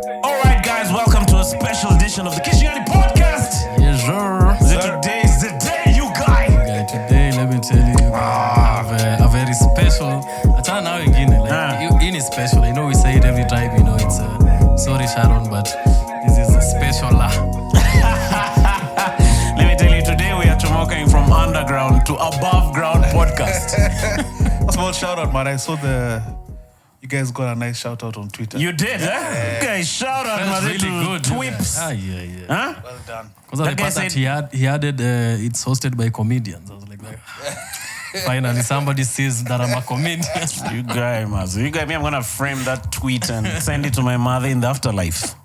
Alright guys, welcome to a special edition of the Kisiangani Podcast. Yes, sir. Today is the day, you guys. Okay, today, let me tell you, I have a very special. Achana now again, like, in is special. I know we say it every time, you know, it's sorry, Sharon, but this is a special. Let me tell you, today we are chomoking from underground to above ground podcast. Small shout out, man. I saw you guys got a nice shout out on Twitter. You did, huh? Okay, shout out, That's man. really good. Twips. Yeah. Huh? Well done. Because the part that he added, it's hosted by comedians. I was like, finally, somebody says that I'm a comedian. You guys, me, I'm going to frame that tweet and send it to my mother in the afterlife.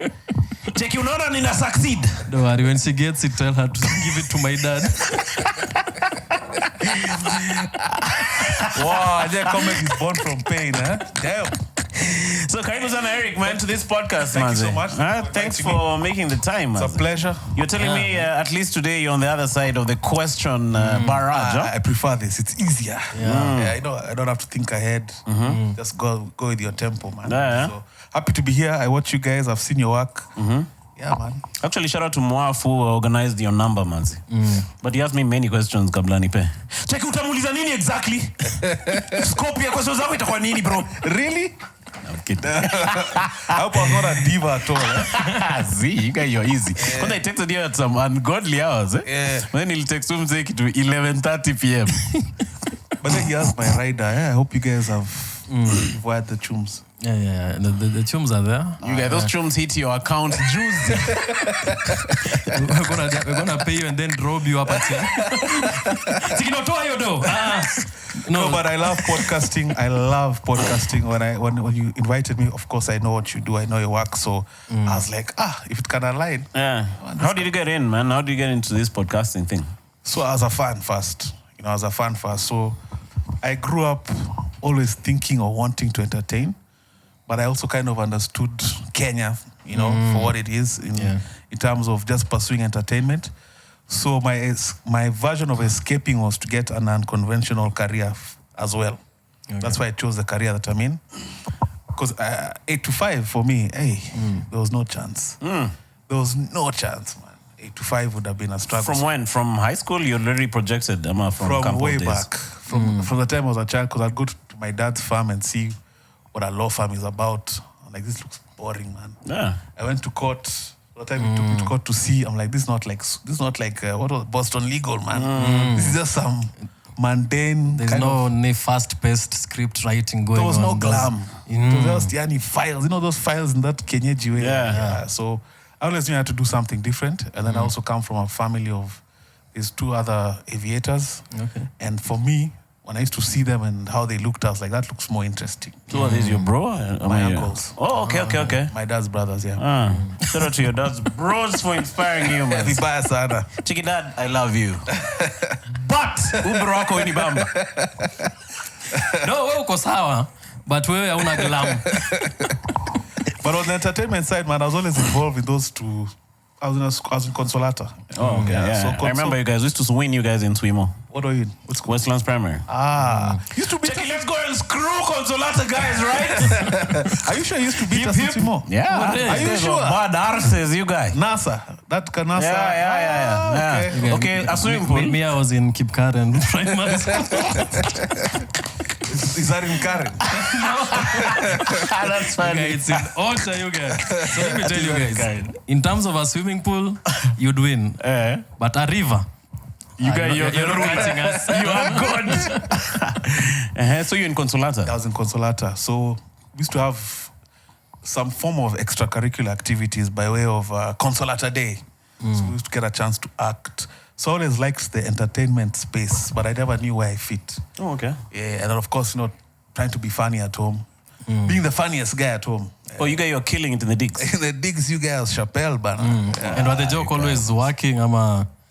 Check you know that Nina succeed. Don't worry, when she gets it, tell her to give it to my dad. Wow, that comment is born from pain, huh? Damn. So, karibu sana Eric, man, to this podcast, Thank man. you so much. Thanks for making the time, man. It's a pleasure. You're telling me at least today you're on the other side of the question barrage. I prefer this. It's easier. Yeah, I don't have to think ahead. Just go with your tempo, man. Yeah. So happy to be here. I watch you guys. I've seen your work. Yeah, man. Actually, shout out to Moaf who organized your number, man. But he asked me many questions kabla nipe. Check utamuliza nini exactly? Scope ya questions zako itakuwa nini, bro? Really? I'm kidding. I hope I'm not a diva at all. See, you guys, you're easy. Because I texted you at some ungodly hours. Yeah. Then he'll text him say to 11:30 p.m. But then he asked my rider. Yeah, I hope you guys have wired the chums. Yeah. The chums are there. You guys, those chums hit your account juice. We're gonna pay you and then rob you up at here. No, but I love podcasting. When you invited me, of course I know what you do. I know your work. So I was like, if it can align. Yeah. How did you get in, man? How did you get into this podcasting thing? So I was a fan first. So I grew up always thinking or wanting to entertain. But I also kind of understood Kenya, for what it is in terms of just pursuing entertainment. So my version of escaping was to get an unconventional career as well. Okay. That's why I chose the career that I'm in. Because 8 to 5 for me, there was no chance. There was no chance, man. 8 to 5 would have been a struggle. From when? From high school? You already projected? From way back. From the time I was a child, because I'd go to my dad's farm and see what a law firm is about. I'm like, this looks boring, man. Yeah. I went to court. The time he took me to court to see, I'm like, this is not like what was Boston Legal, man. This is just some mundane. There's no fast-paced script writing going on. There was no glam. It was just files. Those files in that Kenyeji way. Yeah. So I always knew I had to do something different. And then I also come from a family of these 2 other aviators. Okay. And for me, when I used to see them and how they looked, I was like, that looks more interesting. So are these your bro? My uncles. Oh, okay. My dad's brothers, yeah. Shout out to your dad's bros for inspiring you, man. Vibaya sana. Chiki dad, I love you. But, ubro wako ni bamba. No, wewe uko sawa. But wewe hauna glam. But on the entertainment side, man, I was always involved in those 2. I was in Consolata. Oh, okay. Yeah. So I remember you guys used to win you guys in Swimo. What are you in? Westlands Primary. Used to be. Let's go and screw Consolata guys, right? Are you sure you used to beat us in Swimo? Yeah. Are you sure? Bad arses, you guys. NASA. That NASA. Yeah. Okay, a swimming pool. Me, I was in Kipkaren Primary Is that in Karen? That's funny. Okay, it's in Ocha, you guys. So let me tell you guys. In terms of a swimming pool, you'd win. But a river, you're catching us. You are good. So you're in Consolata? I was in Consolata. So we used to have some form of extracurricular activities by way of Consolata Day. So we used to get a chance to act. So I always liked the entertainment space, but I never knew where I fit. Oh, okay. Yeah, and then of course, trying to be funny at home. Being the funniest guy at home. Oh, you guys, you're killing it in the digs. In the digs, you guys, Chappelle, bana. And was the joke always working?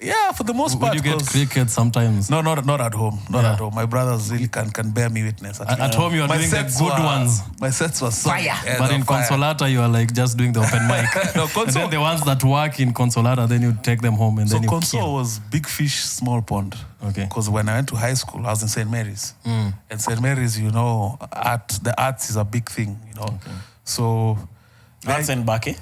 Yeah, for the most part. Would you get cricket sometimes? No, not at home. Not at home. My brothers really can bear me witness. At home, you are doing the good ones. My sets were fire. Yeah, but in fire. Consolata, you are like just doing the open mic. And then the ones that work in Consolata, then you take them home and then you Consol was big fish, small pond. Okay. Because when I went to high school, I was in St. Mary's. And St. Mary's, the arts is a big thing, Okay. So Arts and Bake.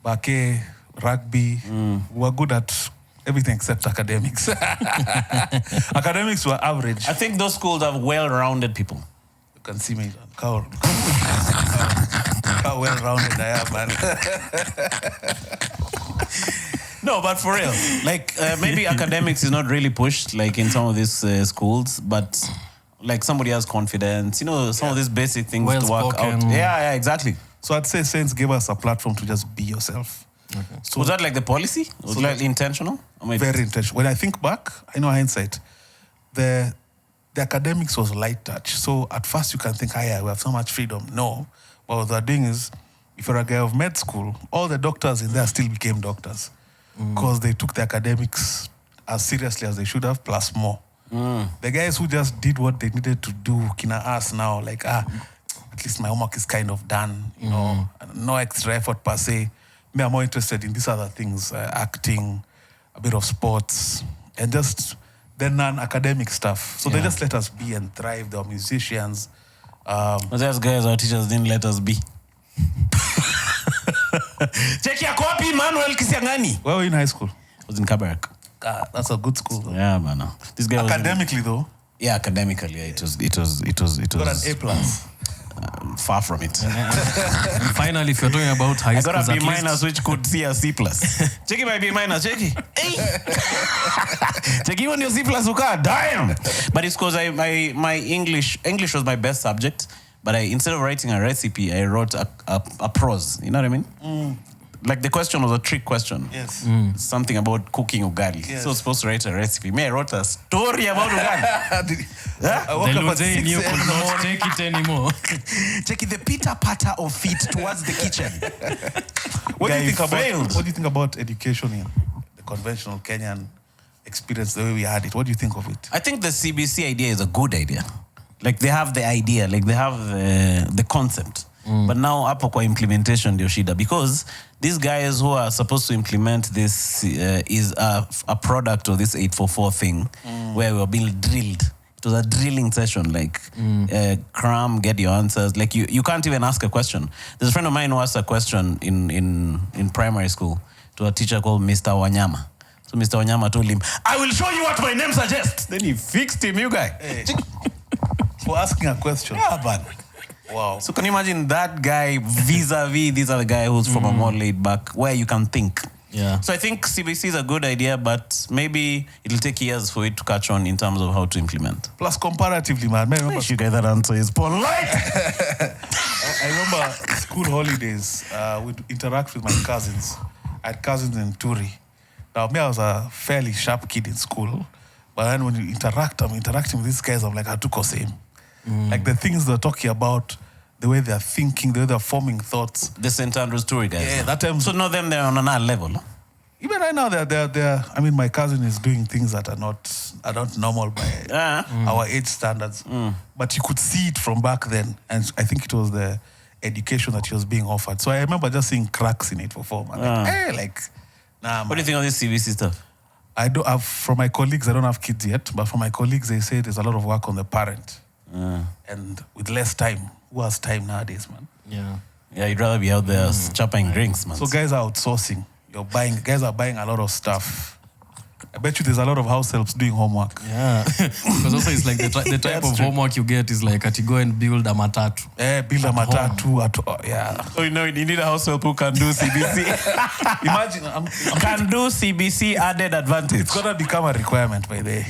Bake, rugby. We were good at everything except academics. Academics were average. I think those schools have well-rounded people. You can see me. How well-rounded I am, man. No, but for real, like maybe academics is not really pushed like in some of these schools, but like somebody has confidence, some of these basic things to work out. Well-spoken. Yeah, exactly. So I'd say Saints gave us a platform to just be yourself. Okay. So was that like the policy? Was it like intentional? Very intentional. When I think back, I know hindsight, the academics was light touch. So at first you can think, we have so much freedom. No. But what they're doing is, if you're a guy of med school, all the doctors in there still became doctors. Because they took the academics as seriously as they should have, plus more. The guys who just did what they needed to do, kina us now, like, at least my homework is kind of done, no extra effort per se. Me, I'm more interested in these other things, acting, a bit of sports, and just the non-academic stuff. So they just let us be and thrive. They were musicians. Those guys, our teachers didn't let us be. Check your copy, Manuel Kisiangani. Where were you in high school? I was in Kabarak. That's a good school, though. Yeah, man. This guy academically, though? Yeah, academically, yeah, it was. Got an A+. Far from it. And finally, if you're talking about high I school, got a B minus, which could see a C plus. Check it, my B minus. Check it. Hey. Check it when your C plus uka. Damn. But it's because my English was my best subject. But instead of writing a recipe, I wrote a prose. You know what I mean? Like the question was a trick question. Yes. Something about cooking ugali. Yes. So I was supposed to write a recipe. Me, I wrote a story about ugali. I woke the up at 6 Luzane, you a.m. could not take it anymore. Check it, the pitter-patter of feet towards the kitchen. What do you Guy think about education in the conventional Kenyan experience, the way we had it? What do you think of it? I think the CBC idea is a good idea. Like they have the idea, like they have the concept. But now hapo kwa implementation ndio shida, because these guys who are supposed to implement this is a product of this 844 thing where we were being drilled. It was a drilling session, like cram, get your answers. Like you can't even ask a question. There's a friend of mine who asked a question in primary school to a teacher called Mr. Wanyama. So Mr. Wanyama told him, I will show you what my name suggests. Then he fixed him, you guy. Hey. For asking a question. Yeah, man. Wow. So can you imagine that guy vis-a-vis this other guy who's from a more laid back, where you can think? Yeah. So I think CBC is a good idea, but maybe it'll take years for it to catch on in terms of how to implement. Plus, comparatively, man. I remember You guys that answer is polite. I remember school holidays. We'd interact with my cousins. I had cousins in Turi. Now, me, I was a fairly sharp kid in school. But then when you I'm interacting with these guys, I'm like, hatuko same. Like the things they're talking about, the way they're thinking, the way they're forming thoughts. The St. Andrews story guys. Yeah, that time. So now them, they're on another level. Even right now, they're. I mean, my cousin is doing things that are not normal by our age standards. But you could see it from back then, and I think it was the education that he was being offered. So I remember just seeing cracks in it for form. I'm like, hey, like, nah. What do you think of this CBC stuff? I don't have, from my colleagues, I don't have kids yet, but from my colleagues, they say there's a lot of work on the parent. And with less time. Who has time nowadays, man? Yeah, you'd rather be out there chopping drinks, man. So guys are outsourcing. Guys are buying a lot of stuff. I bet you there's a lot of house helps doing homework. Yeah. Because also it's like the type of homework you get is like at you go and build a matatu. Build a matatu. Yeah. So you need a house help who can do CBC. Imagine, can do CBC added advantage. It's gonna become a requirement by the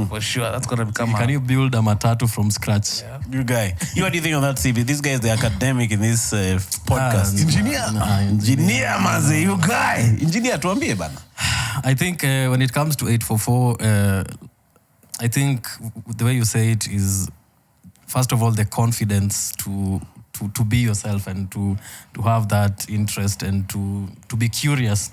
for sure. That's gonna become. Can you build a matatu from scratch? Yeah. You guy. What do you think of that CBC? This guy is the academic in this podcast. Engineer. Engineer, maze. You guy. Engineer, tuambie bana. I think when it comes to 844, I think the way you say it is, first of all, the confidence to be yourself and to have that interest and to be curious.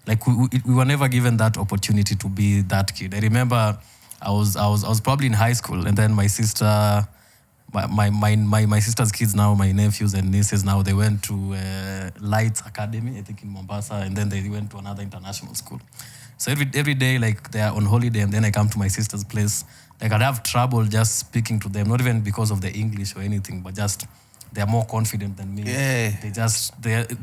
Like we were never given that opportunity to be that kid. I remember I was probably in high school, and then my sister, my sister's kids now, my nephews and nieces now, they went to Lights Academy, I think in Mombasa, and then they went to another international school. So every day, like, they are on holiday, and then I come to my sister's place. Like, I'd have trouble just speaking to them, not even because of the English or anything, but just they're more confident than me. Yeah.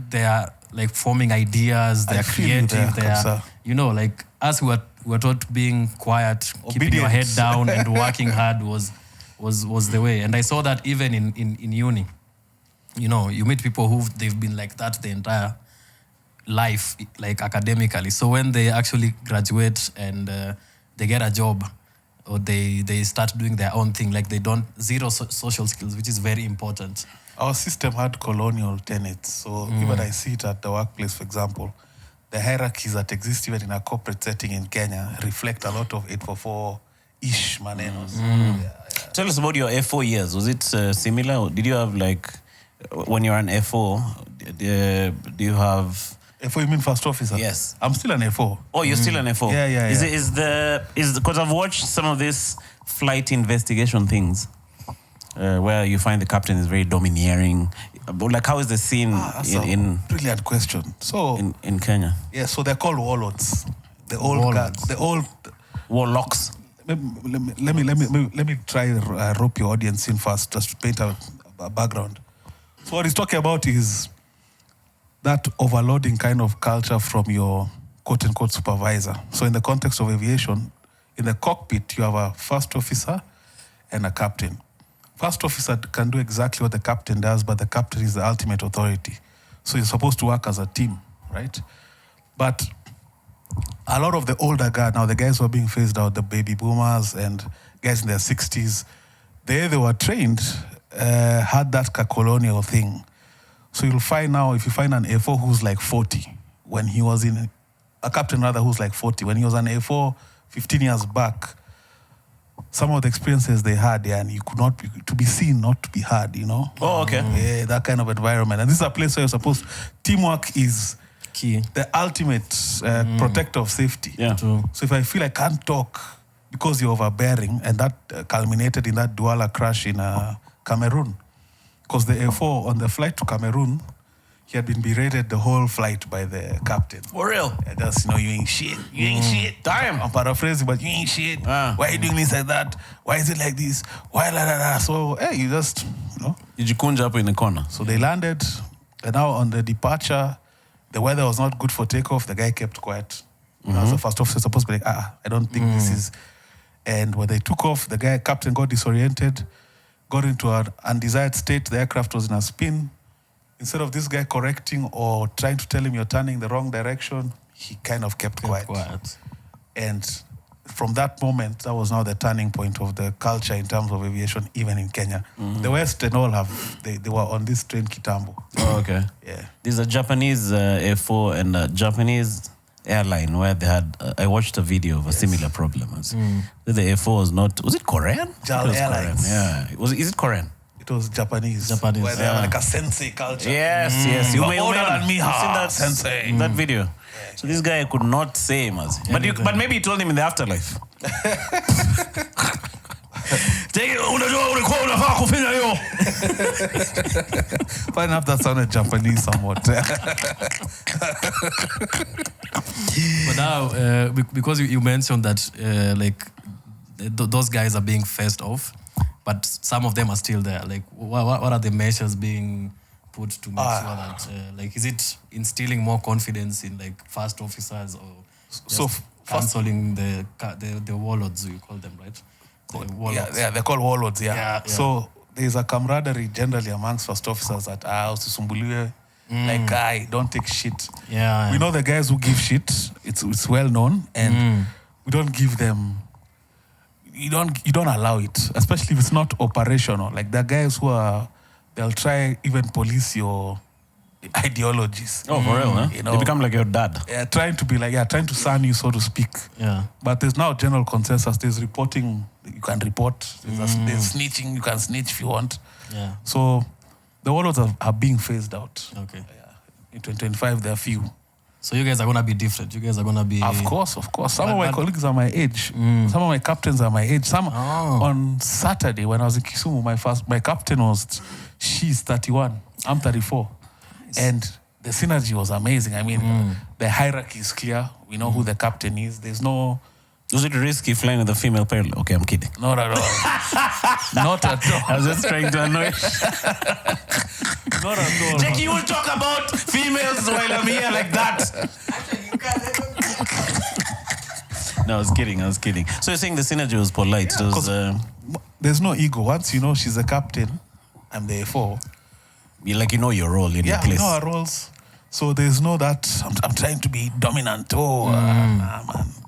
They are like forming ideas. They I are feel you creative. there, They are, Kamsa. you know, like us who were taught being quiet, keeping your head Obedience. down, and working hard was the way. And I saw that even in uni. You know, you meet people they've been like that the entire life, like academically. So when they actually graduate and they get a job, or they start doing their own thing, like they don't zero social skills, which is very important. Our system had colonial tenets. So even I see it at the workplace, for example, the hierarchies that exist even in a corporate setting in Kenya reflect a lot of 844-ish manenos. Tell us about your F4 years. Was it similar? Or did you have like, when you're an F4, do you have... F4, you mean first officer? Yes. I'm still an F4. Oh, you're still an F4? Yeah. Because I've watched some of these flight investigation things where you find the captain is very domineering. But like, how is the scene That's in a brilliant question. So, in Kenya? yeah, so they're called warlords. The old guard, Warlords. the old... Warlocks. Let me try rope your audience in first, just to paint a background. So what he's talking about is that overloading kind of culture from your quote-unquote supervisor. So in the context of aviation, in the cockpit, you have a first officer and a captain. First officer can do exactly what the captain does, but the captain is the ultimate authority. So you're supposed to work as a team, right? But a lot of the older guard, now the guys who are being phased out, the baby boomers and guys in their 60s, they were trained, had that colonial thing. So you'll find now, if you find an A4 who's like 40, when he was in, a captain rather who's like 40, when he was an A4 15 years back, some of the experiences they had, and you could not be, to be seen, not to be heard, you know? Oh, okay. Yeah, that kind of environment. And this is a place where you're supposed, teamwork is Key. the ultimate protector of safety. Yeah. True. So if I feel I can't talk because you're overbearing, and that culminated in that Douala crash in Cameroon. Because the A4 on the flight to Cameroon, he had been berated the whole flight by the captain. For real? And just, you ain't shit. You ain't shit. Damn. I'm paraphrasing, but you ain't shit. Ah. Why are you doing this like that? Why is it like this? Why la la la? So, hey, you just, you know. Did you kunja up in the corner? So they landed, and now on the departure, the weather was not good for takeoff. The guy kept quiet. You know, as the first officer supposed to be like, I don't think this is. And when they took off, the captain got disoriented, got into an undesired state. The aircraft was in a spin. Instead of this guy correcting or trying to tell him you're turning the wrong direction, he kind of kept quiet. And from that moment, that was now the turning point of the culture in terms of aviation, even in Kenya. The West and all they were on this train Kitambo. Oh, okay. Yeah. There's a Japanese F4 and a Japanese airline where they had, I watched a video of a similar problem. The F4 was not, was it Korean? JAL It was Airlines. Korean. Yeah. Is it Korean? It was Japanese. Japanese, Where they have like a sensei culture. Yes. You're older than me, you've seen that sensei. that video. So this guy could not say much. But maybe he told him in the afterlife. Funny enough, that sounded Japanese somewhat. But now, because you mentioned that those guys are being phased off, but some of them are still there. Like, what are the measures being put to make sure that, is it instilling more confidence in like first officers, or just cancelling the warlords, you call them, right? The warlords. Yeah, they're called warlords, Yeah. So there's a camaraderie generally amongst first officers that usisumbuliwe. Like, guy, don't take shit. Yeah. We know the guys who give shit. It's well known, and we don't give them. You don't allow it, especially if it's not operational. Like the guys they'll try even police your ideologies. Oh, for real, huh? You know, They become like your dad. Yeah, trying to sun you, so to speak. Yeah. But there's now general consensus. There's reporting. You can report. There's snitching. You can snitch if you want. Yeah. So the warlords are being phased out. Okay. Yeah. In 2025, there are few. So you guys are gonna be different. You guys are gonna be. Of course. Some of my colleagues are my age. Some of my captains are my age. On Saturday when I was in Kisumu, my captain she's 31. I'm 34. Nice. And the synergy was amazing. I mean, the hierarchy is clear. We know who the captain is. There's no Was it risky flying with a female pilot? Okay, I'm kidding. Not at all. Not at all. I was just trying to annoy. Not at all. Jackie, you will talk about females while I'm here like that. No, I was kidding. So you're saying the synergy was polite. Yeah, it was, there's no ego. Once you know she's a captain, I'm the A4. you know your role in your place. Yeah, we know our roles. So there's no that I'm trying to be dominant. Man.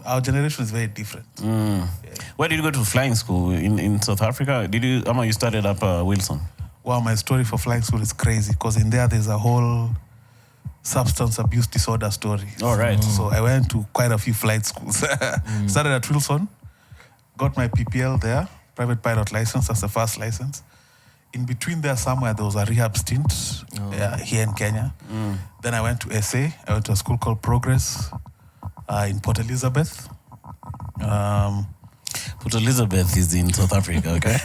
Our generation is very different. Yeah. Where did you go to flying school? In South Africa? You started up Wilson? Well, my story for flying school is crazy because in there's a whole substance abuse disorder story. All right. So I went to quite a few flight schools. Started at Wilson, got my PPL there, private pilot license. That's the first license. In between there somewhere, there was a rehab stint here in Kenya. Then I went to SA. I went to a school called Progress in Port Elizabeth. Port Elizabeth is in South Africa, okay?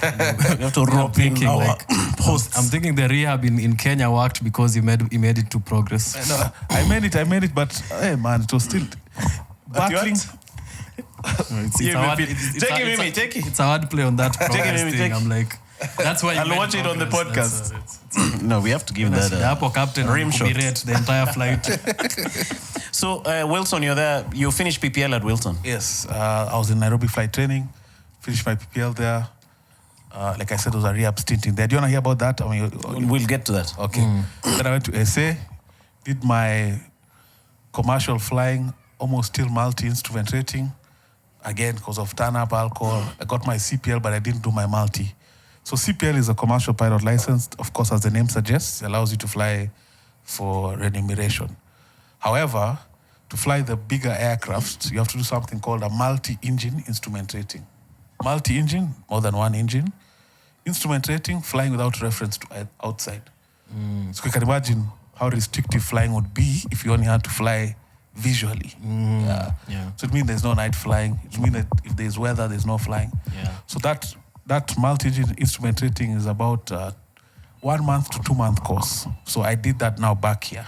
You have to rope in our hosts. I'm thinking the rehab in Kenya worked because he made it to Progress. No, I made it, but hey man, it was still battling. It's a hard play on that Progress thing. I'm like, that's why I'll watch it on the podcast. No, we have to give that the Apple captain rim shot. The entire flight. So, Wilson, you're there. You finished PPL at Wilson? Yes, I was in Nairobi flight training, finished my PPL there. Like I said, there was a rehab stint in there. Do you want to hear about that? We'll get to that. Okay. Then I went to SA, did my commercial flying, almost still multi-instrument rating. Again, because of turn-up alcohol. I got my CPL, but I didn't do my multi. So CPL is a commercial pilot license. Of course, as the name suggests, it allows you to fly for remuneration. However, to fly the bigger aircraft, you have to do something called a multi-engine instrument rating. Multi-engine, more than one engine. Instrument rating, flying without reference to outside. So you can imagine how restrictive flying would be if you only had to fly visually. So it means there's no night flying. It means that if there's weather, there's no flying. So that multi-engine instrument rating is about 1 month to 2 month course. So I did that now back here.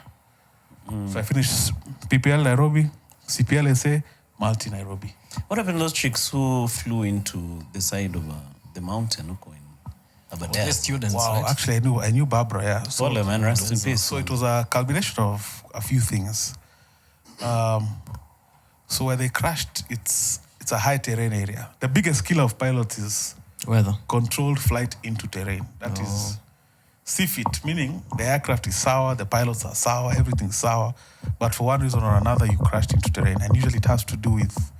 So I finished PPL Nairobi, CPL SA, multi Nairobi. What happened to those chicks who flew into the side of the mountain? The students, wow, right? actually I knew Barbara, yeah. So, man, rest in peace. So it was a culmination of a few things. So where they crashed, it's a high terrain area. The biggest killer of pilots is weather. Controlled flight into terrain. That is CFIT, meaning the aircraft is sour, the pilots are sour, everything's sour. But for one reason or another, you crashed into terrain. And usually it has to do with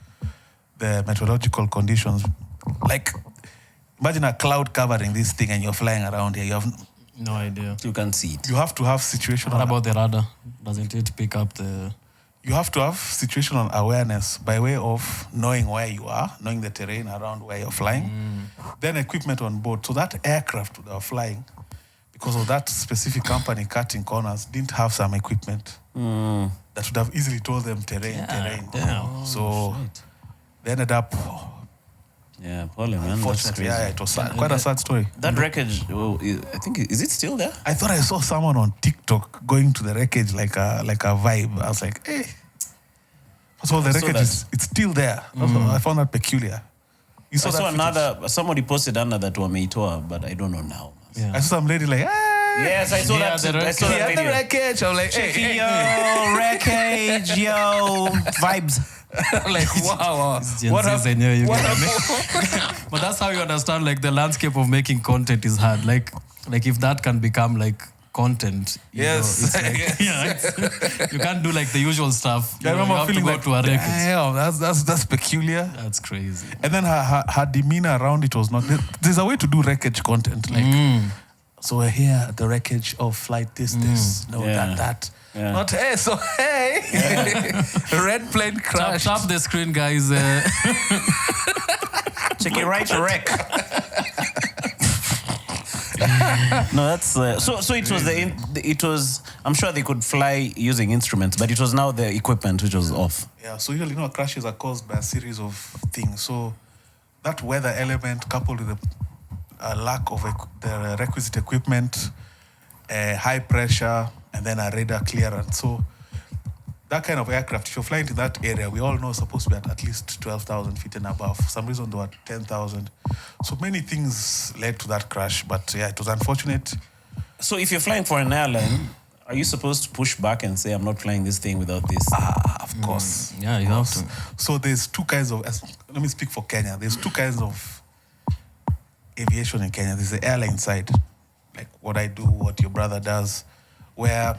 the meteorological conditions. Like, imagine a cloud covering this thing and you're flying around here. You have no idea. You can't see it. You have to have situational... What about the radar? Doesn't it pick up the... You have to have situational awareness by way of knowing where you are, knowing the terrain around where you're flying. Then equipment on board. So that aircraft that were flying, because of that specific company cutting corners, didn't have some equipment that would have easily told them terrain. So they ended up... Yeah, Paulie, man. Unfortunately, it was quite a sad story. That wreckage, I think, is it still there? I thought I saw someone on TikTok going to the wreckage like a vibe. I was like, hey. First of all, the wreckage it's still there. I found that peculiar. I saw somebody posted under that wameitoa, but I don't know now. Yeah. I saw some lady like, hey. Yes, I saw that. I saw that video. The wreckage. I'm like, hey, yo, wreckage, yo, vibes. I'm like, wow. What But that's how you understand, like, the landscape of making content is hard. Like if that can become like content. Yes. It's like, you can't do like the usual stuff. I remember you have feeling to go like, to a wreckage. Damn, that's peculiar. That's crazy. And then her demeanor around it was not. There's a way to do wreckage content, like. So we're here at the wreckage of flight this, that. Yeah. Not hey, so hey, red plane crashed. Tap the screen, guys. Check it right to wreck. No, that's so. It was. I'm sure they could fly using instruments, but it was now the equipment which was off. Yeah. So usually, crashes are caused by a series of things. So that weather element coupled with a lack of the requisite equipment, high pressure, and then a radar clearance. So that kind of aircraft, if you're flying to that area, we all know it's supposed to be at least 12,000 feet and above. For some reason, they were at 10,000. So many things led to that crash. But yeah, it was unfortunate. So if you're flying for an airline, are you supposed to push back and say, I'm not flying this thing without this? Of course. Yeah, you have to. So there's two kinds of, let me speak for Kenya. There's two kinds of aviation in Kenya. There's the airline side, like what I do, what your brother does, where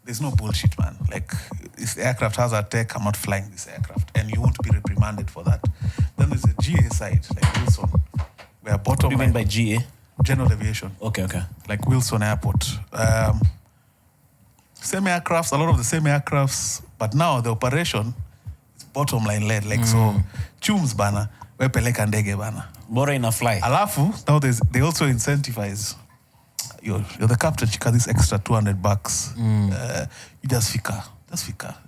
there's no bullshit, man. Like, this aircraft has a tech, I'm not flying this aircraft. And you won't be reprimanded for that. Then there's the GA side, like Wilson, where bottom What do you mean by GA? General Aviation. Okay. Like Wilson Airport. Same aircrafts, a lot of the same aircrafts, but now the operation is bottom line led. Like, so, chums bana, wepeleka ndege bana. Bora ina fly. Alafu, now they also incentivize. You're the captain, you got this extra $200. You just fika.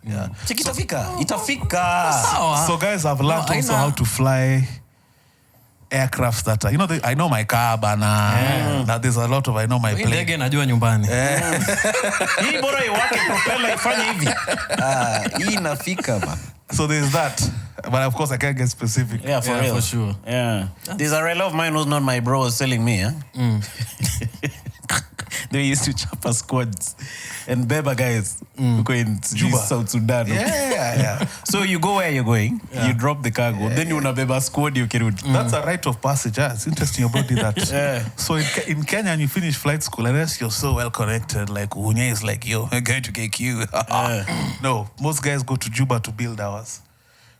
Yeah. Check itafika. So guys have learned also how to fly aircrafts that are, I know my car bana. That there's a lot of I know my plane. Ndege najua nyumbani. Hii bora iwake propeller ifanye hivi. Hii inafika ba. So there's that. But of course I can't get specific. Yeah, for real. For sure. Yeah. There's a relay of mine who's not my bro was telling me, they used to chopper squads and Beba guys go in Juba. South Sudan. Yeah. So you go where you're going, you drop the cargo, then you unabeba squad you carry. That's a rite of passage. It's interesting you brought that. So in Kenya, when you finish flight school, unless you're so well connected, like Unye is like, yo, we're going to KQ. No, most guys go to Juba to build hours.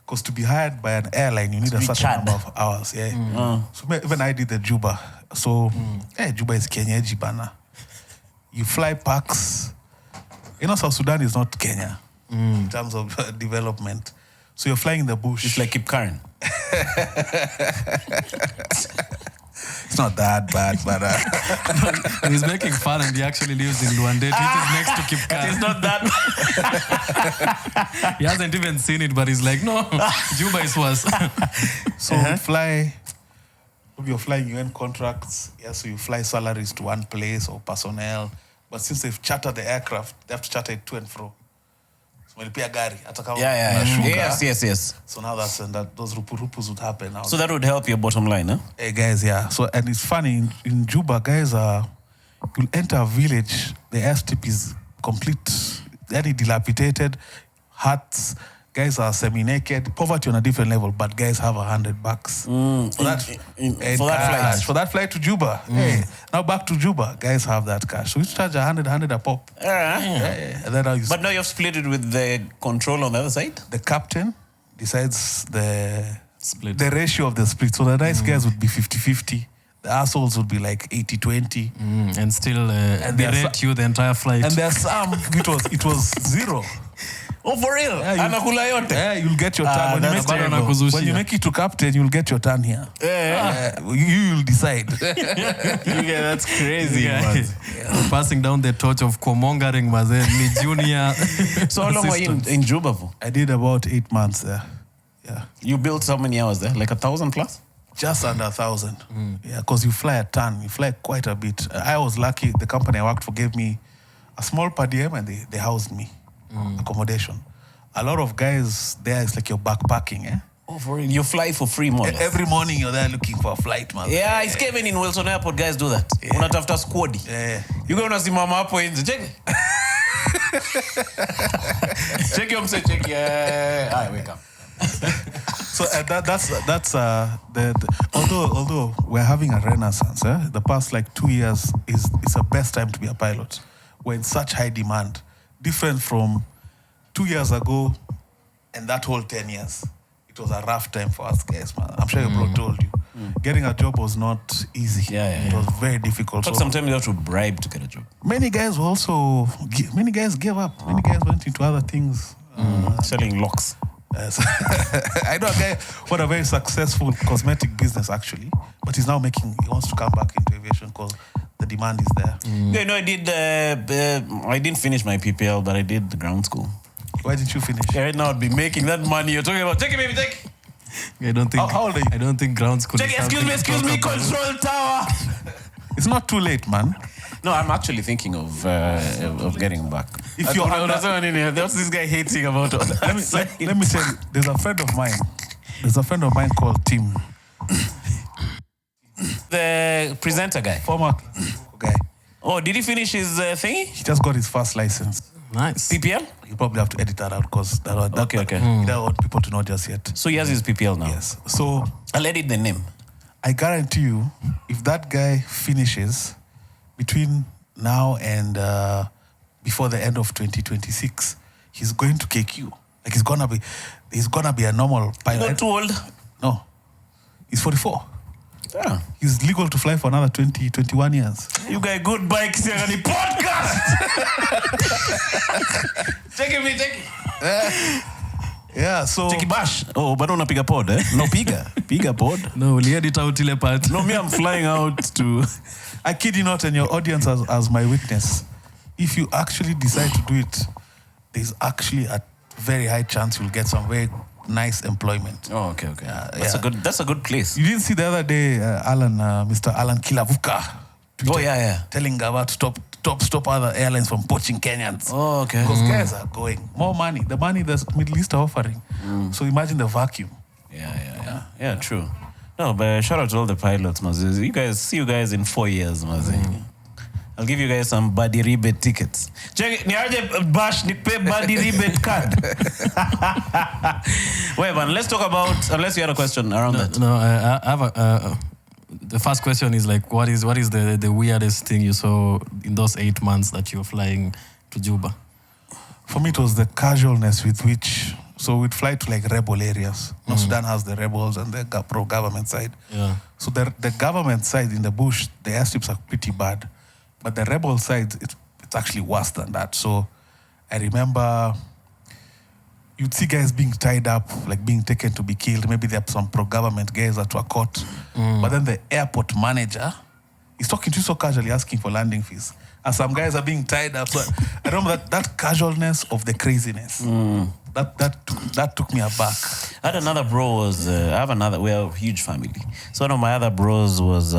Because to be hired by an airline, you need a certain number of hours. Yeah. So even I did the Juba. So Juba is Kenya, Jibana. You fly packs. South Sudan is not Kenya in terms of development. So you're flying in the bush. It's like Kip Karen. It's not that bad, but He's making fun and he actually lives in Luande, which is next to Kip Karen. It's not that. He hasn't even seen it, but he's like, no, Juba is worse. So you fly. If you're flying UN contracts, so you fly salaries to one place or personnel. But since they've chartered the aircraft, they have to charter it to and fro. So when you pay a gari, Yes. So now those rupus would happen now. So that would help your bottom line, huh? Hey guys, yeah. So and it's funny in Juba, guys you'll enter a village, the airstrip is complete, very dilapidated, huts. Guys are semi-naked, poverty on a different level, but guys have $100 for that flight to Juba. Hey, now back to Juba, guys have that cash. So we charge $100 a pop. And then But now you've split it with the control on the other side? The captain decides the Split. the ratio of the split. So the nice guys would be 50-50. The assholes would be like 80-20. And still they rate you the entire flight. And there's some, it was zero. Oh, for real? Anakula yote? Yeah, you'll get your turn. When you make it to captain, you'll get your turn here. You'll decide. That's crazy, man. Passing down the torch of komongering ni junior. So how long were you in Juba for? I did about 8 months there. Yeah. You built how many hours there? Like 1,000 plus? Just under 1,000. Yeah, because you fly a ton. You fly quite a bit. I was lucky. The company I worked for gave me a small per diem and they housed me. Accommodation. A lot of guys there, it's like you're backpacking. Oh, for real? You fly for free more. Every morning you're there looking for a flight, man. Yeah, it's Kevin in Wilson Airport. Guys do that. Unatafuta squad. You go unasimama hapo nje. Check. Check your mse check. I wake up. So that's although we're having a renaissance, the past like 2 years is the best time to be a pilot. We're in such high demand. Different from 2 years ago and that whole 10 years. It was a rough time for us guys, man. I'm sure your bro told you. Getting a job was not easy. It was very difficult. But sometimes you have to bribe to get a job. Many guys gave up. Many guys went into other things. Selling locks. I know a guy who had a very successful cosmetic business actually, but he wants to come back into aviation because the demand is there. I didn't finish my PPL, but I did the ground school. Why didn't you finish? Right now I'd be making that money you're talking about. Take it, baby, take it. I don't think. How old are you? I don't think ground school. Take it, excuse me, control tower. It's not too late, man. No, I'm actually thinking of getting back. If you're what's this guy hating about? let me tell you, there's a friend of mine called Tim. The presenter guy. Former guy. Oh, did he finish his thingy? He just got his first license. Nice. PPL? You probably have to edit that out because Okay. you don't want people to know just yet. So he has his PPL now. Yes. So I'll edit the name. I guarantee you, if that guy finishes between now and before the end of 2026, he's going to kick you. Like he's gonna be a normal pilot. Not too old. No, he's 44. Yeah. He's legal to fly for another 21 years. You got a good bike, Kisiangani Podcast. Take it. Yeah, so Take it bash. Oh, but don't piga pod, eh? No piga pod. No, we'll edit out ile part. No, me, I'm flying out to. I kid you not, and your audience as my witness. If you actually decide to do it, there's actually a very high chance you'll get some very nice employment. Oh, okay. That's a good place. You didn't see the other day, Mr. Alan Kilavuka. Tweeted, Oh, yeah. telling about stop other airlines from poaching Kenyans. Oh, okay. Because guys are going. More money. The money the Middle East are offering. So imagine the vacuum. Yeah, true. No, but shout out to all the pilots, Mazi. See you guys in 4 years, Mazi. I'll give you guys some buddy rebate tickets. Check niaje bash nipe buddy rebate card. Wait, man, let's talk about, unless you had a question around that. No, I have a... the first question is like, what is the weirdest thing you saw in those 8 months that you're flying to Juba? For me, it was the casualness with which... So we'd fly to like rebel areas. Now Sudan has the rebels and the pro-government side. Yeah. So the government side in the bush, the airstrips are pretty bad. But the rebel side, it's actually worse than that. So I remember you'd see guys being tied up, like being taken to be killed. Maybe there are some pro-government guys that were caught. But then the airport manager is talking to you so casually, asking for landing fees. And some guys are being tied up. So I remember that casualness of the craziness. That took me aback. I had another bro we are a huge family. So one of my other bros was,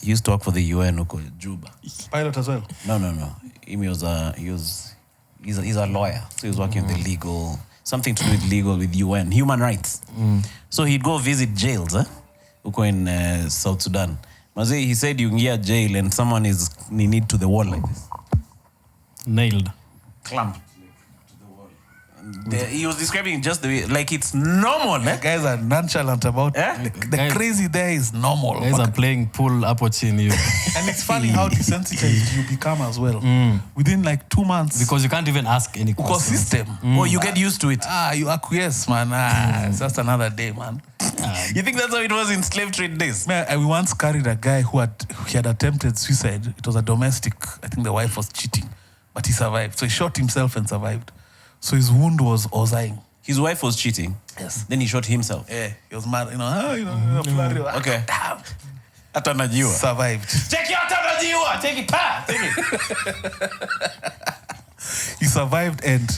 he used to work for the UN, Juba. Pilot as well? No. He's a lawyer. So he was working with the legal, something to do with legal with UN, human rights. So he'd go visit jails, in South Sudan. Mazi, he said you can get jail and someone is need to the wall like this. Nailed. Clamped to the wall. He was describing just the way, like it's normal. Guys are nonchalant about it. The Guys, crazy there is normal. Guys are playing pool up watching you. And it's funny how desensitized you become as well. Within like 2 months. Because you can't even ask any questions. System. Or you get used to it. You acquiesce, man. It's just another day, man. You think that's how it was in slave trade days? Man, we once carried a guy who had attempted suicide. It was a domestic. I think the wife was cheating, but he survived. So he shot himself and survived. So his wound was oozing. His wife was cheating. Yes. Then he shot himself. Yeah, he was mad. Okay. Atanajiwa. Survived. Take your atanajiwa. Take it, pa. Take it. He survived, and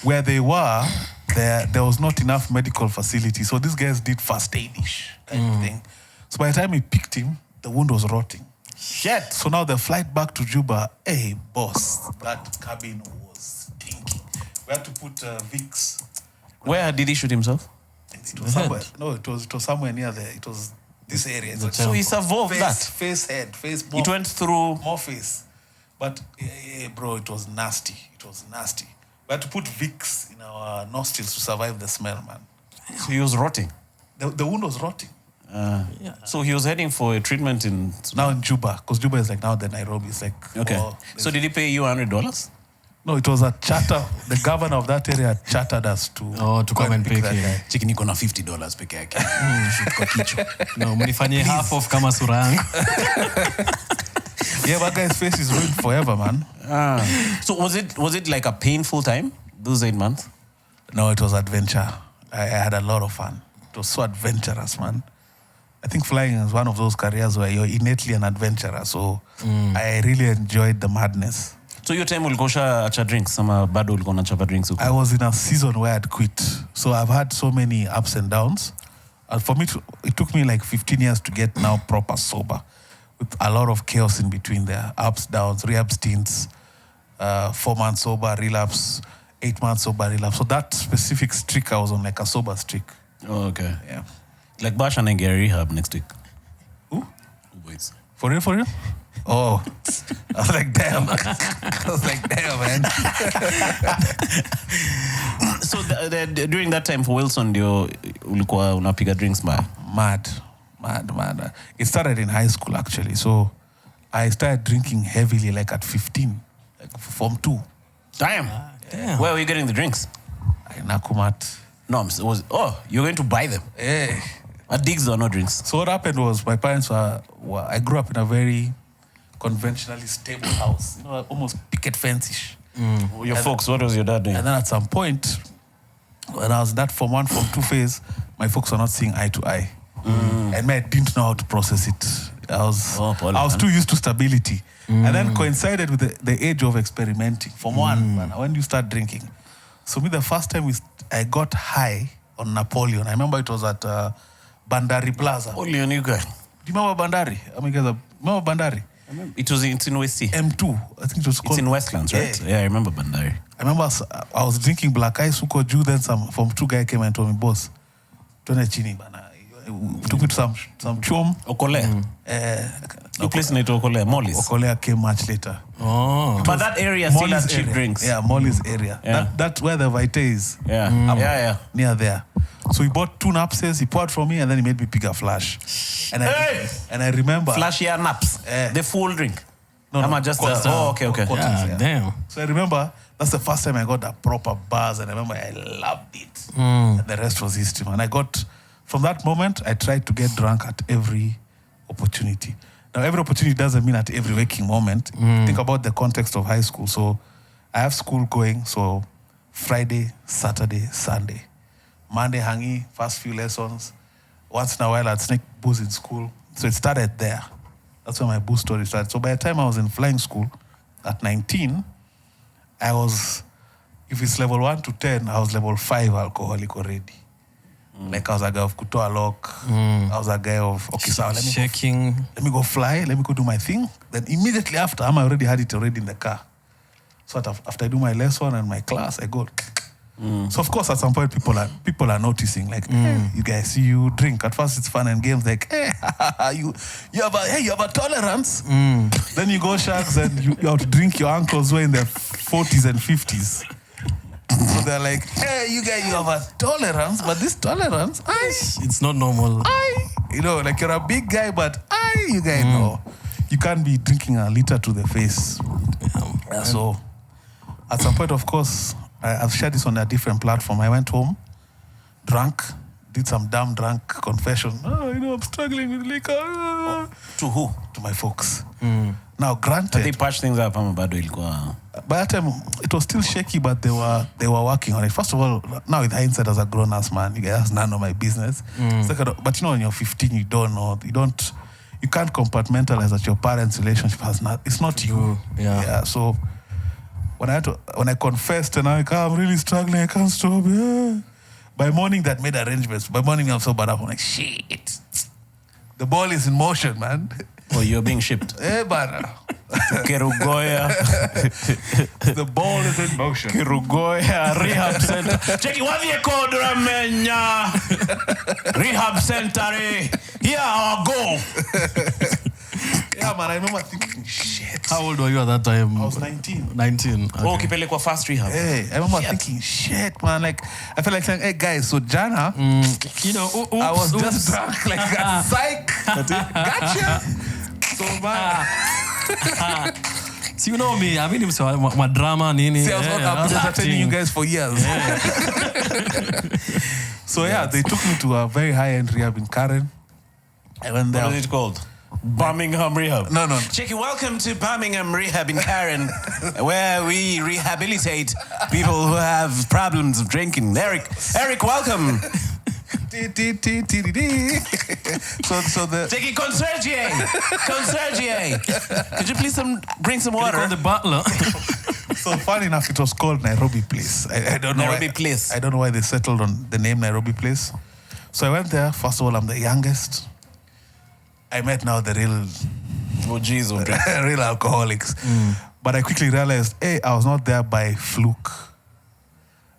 where they were, there was not enough medical facility. So these guys did first aid-ish kind of thing. So by the time we picked him, the wound was rotting. Shit. So now the flight back to Juba, hey, boss, that cabin was stinking. We had to put Vicks. Where did he shoot himself? It was somewhere. No, it was somewhere near there. It was this area. So he survived that? Face, head, face, It went through... more face. But, bro, it was nasty. It was nasty. We had to put Vicks in our nostrils to survive the smell, man. So he was rotting? The wound was rotting. So he was heading for a treatment in... Now in Juba, because Juba is like now the Nairobi. It's like... Okay. So did he pay you $100? No, it was a charter. The governor of that area chartered us to... to come and pick that him. guy. Chiki niko na $50 peke yake. Shoot kwa kichwa. No, mnifanyie half of kama sura yangu. Yeah, that guy's face is ruined forever, man. So was it like a painful time, those 8 months? No, it was adventure. I had a lot of fun. It was so adventurous, man. I think flying is one of those careers where you're innately an adventurer. So I really enjoyed the madness. So your time ulikuwa acha drinks, sama bado ulikuwa unachapa drinks huko? I was in a season where I'd quit. So I've had so many ups and downs. And for me, it took me like 15 years to get now proper sober. with a lot of chaos in between there. Ups, downs, rehab stints, 4 months sober, relapse, 8 months sober, relapse. So that specific streak, I was on like a sober streak. Oh, okay. Yeah. Like Bash and I get rehab next week. Who? Boys. For real, for real? Oh, I was like, damn. Man. So during that time for Wilson, ndio ulikuwa unapiga drinks mbaya? Mad. It started in high school, actually. So I started drinking heavily like at 15, like Form 2. Damn. Where were you getting the drinks? In Nakumat. No, you're going to buy them? Hey. At Digs or no drinks? So what happened was my parents were I grew up in a very conventionally stable house, almost picket fence-ish. Your folks, what was your dad doing? And then at some point, when I was that Form 1, Form 2 phase, my folks were not seeing eye to eye. And I didn't know how to process it. I was too used to stability. And then coincided with the age of experimenting. Form 1, man, when you start drinking. So the first time I got high on Napoleon, I remember it was at Bandari Plaza. Napoleon, you guys. Do you remember Bandari? Remember Bandari? It's in West Sea. M2, I think it was called. It's in Westlands, right? Yeah, I remember Bandari. I remember I was drinking black ice, Suko Jew, then some Form 2 guy came and told me, boss, Tone Chini, bana. Took me to some chum. Okole. You place in Okole, Molly's. Okole came much later. Oh. But that area still has cheap drinks. Yeah, Molly's area. Yeah. That's where the Vite is. Yeah. Yeah. Near there. So he bought 2 napses, he poured for me, and then he made me pick a flash. And I remember... Flash here naps. The full drink. No, just okay. Yeah, damn. So I remember that's the first time I got a proper buzz, and I remember I loved it. And the rest was history, man. From that moment, I tried to get drunk at every opportunity. Now, every opportunity doesn't mean at every waking moment. Think about the context of high school. So I have school going, so Friday, Saturday, Sunday. Monday, hangi, first few lessons. Once in a while, I'd sneak booze in school. So it started there. That's where my booze story started. So by the time I was in flying school, at 19, I was, if it's level 1 to 10, I was level 5 alcoholic already. Like I was a guy of kutoa lock. I was a guy of, okay, so let me go fly, let me go do my thing. Then immediately after, I already had it already in the car. So after I do my lesson and my class, I go... So of course at some point people are noticing, like, hey, you guys, you drink. At first it's fun and games, like, hey, you have a tolerance. Then you go sharks and you have to drink your uncles who are in their 40s and 50s. So they're like, hey, you guys, you have a tolerance, but this tolerance, it's not normal. Like you're a big guy, but you guys know. You can't be drinking a liter to the face. Yeah, so at some point, of course, I've shared this on a different platform. I went home, drunk, did some damn drunk confession. I'm struggling with liquor. To who? To my folks. Now, granted, but they patched things up. By that time, it was still shaky, but they were working on it. First of all, now with hindsight, as a grown-ass man, you guys, that's none of my business. Second, but when you're 15, you don't know. You can't compartmentalize that your parents' relationship it's not you. Yeah. So when I confessed and I'm really struggling, I can't stop. Yeah. By morning, that made arrangements. By morning, I'm so bad up. I'm like, shit. The ball is in motion, man. Oh, you're being shipped. Eh, bana. Kerugoya. The ball is in motion. Kerugoya Rehab Center. Check it. What do you call Ramenya? Rehab Center. Here I'll go. Yeah, man, I remember thinking, shit. How old were you at that time? I was 19. 19. Okay. Oh, kipelekwa fast rehab. Hey, I remember thinking, shit, man. Like, I felt like saying, hey, guys, so Jana, I was just drunk, like, psych. Gotcha. So, man. So, you know me, I've been in my drama, nini. See, I was entertaining you guys for years. Yeah. So, they took me to a very high-end rehab in Karen. I went there. What is it called? Birmingham Rehab. No. Checky, welcome to Birmingham Rehab in Karen, where we rehabilitate people who have problems of drinking. Eric, welcome. So the Checky, concierge. Could you please bring some water? Call the butler. So funny enough, it was called Nairobi Place. I don't know Nairobi Place. I don't know why they settled on the name Nairobi Place. So I went there. First of all, I'm the youngest. I met now the real Oh, jeez, okay. Real alcoholics. But I quickly realized, hey, I was not there by fluke.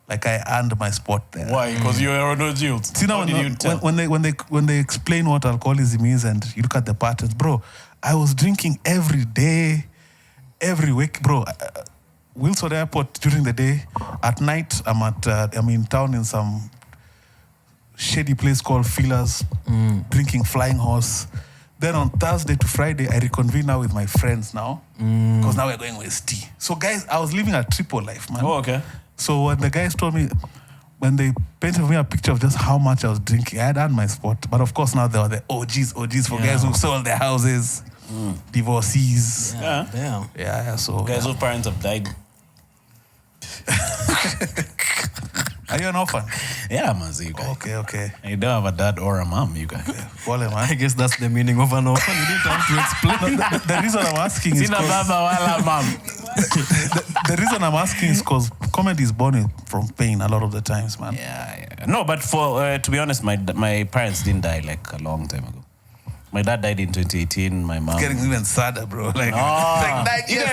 Like I earned my spot there. Why? Because you were no guilt. See now, when they explain what alcoholism is and you look at the patterns, bro, I was drinking every day, every week, bro. Wilson Airport during the day. At night, I'm in town in some shady place called Fillers, drinking Flying Horse. Then on Thursday to Friday, I reconvene now with my friends now, because now we're going with tea. So guys, I was living a triple life, man. Oh, okay. So when the guys told me, when they painted for me a picture of just how much I was drinking, I had earned my spot. But of course now there were the OGs for guys who sold their houses, divorcees. Yeah. Damn. Yeah, so... Guys whose parents have died. Are you an orphan? Yeah, man, you guys. Okay. You don't have a dad or a mom, you guys. Wale, man. I guess that's the meaning of an orphan. You didn't have to explain. The reason I'm asking is Sina baba wala mom. the reason I'm asking is because comedy is born from pain a lot of the times, man. Yeah. No, but for to be honest, my parents didn't die like a long time ago. My dad died in 2018. My mom. It's getting even sadder, bro. Like, these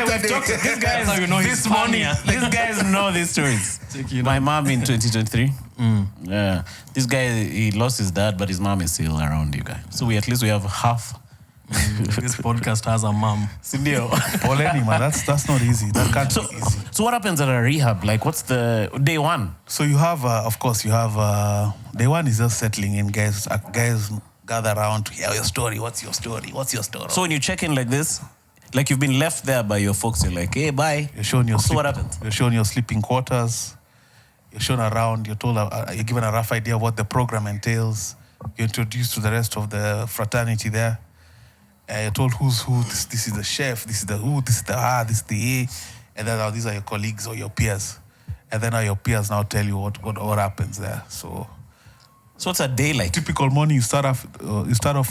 guys, you know this morning. These guys know these stories. My mom in 2023. Yeah, this guy, he lost his dad, but his mom is still around, you guys. So we have half. This podcast has a mom. Sindio. Poleni, man. That's not easy. That can't be easy. So what happens at a rehab? Like, what's the day one? So you have, of course, day one is just settling in, guys. Guys gather around to hear your story. What's your story? So when you check in like this, like you've been left there by your folks, you're like, hey, bye. You're shown your what happens? You're shown your sleeping quarters. You're shown around. You're told. You're given a rough idea of what the program entails. You're introduced to the rest of the fraternity there. You're told who's who. This is the chef. This is the who. This is the This is the A. And then these are your colleagues or your peers. And then your peers now tell you what happens there. So what's a day like? Typical morning, you start off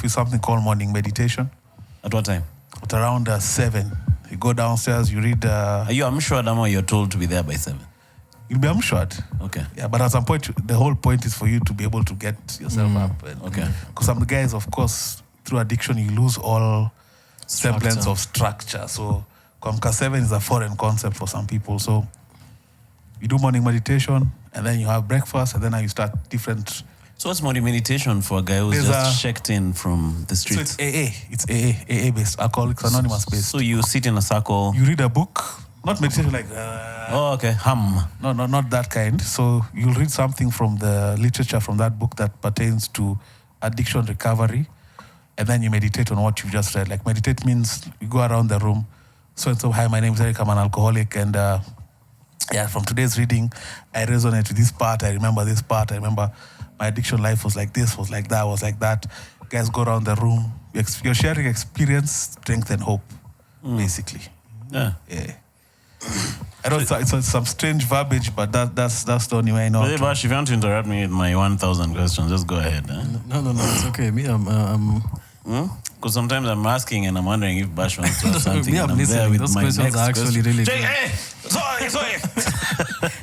with something called morning meditation. At what time? At around 7. You go downstairs, you read... Are you amshured or you're told to be there by 7? You'll be amshured. Okay. Yeah, but at some point, the whole point is for you to be able to get yourself up. Okay. Because some guys, of course, through addiction, you lose all semblance of structure. So Kwamka 7 is a foreign concept for some people. So you do morning meditation, and then you have breakfast, and then now you start different... So what's morning meditation for a guy who's just checked in from the streets? So it's AA based, Alcoholics Anonymous based. So you sit in a circle. You read a book, not meditation like... okay, hum. No, not that kind. So you'll read something from the literature from that book that pertains to addiction recovery, and then you meditate on what you just read. Like meditate means you go around the room. So hi, my name is Eric, I'm an alcoholic, and from today's reading, I resonate with this part, I remember this part, I remember... My addiction life was like this, was like that, was like that. Guys go around the room. You're sharing experience, strength, and hope, basically. Yeah. I know it's some strange verbiage, but that's the only way I know. But Bash, if you want to interrupt me with my 1,000 questions, just go ahead. No, it's okay. Me, Because sometimes I'm asking and I'm wondering if Bash wants to ask something. Me, I'm listening. Those questions are actually really good. Hey, sorry.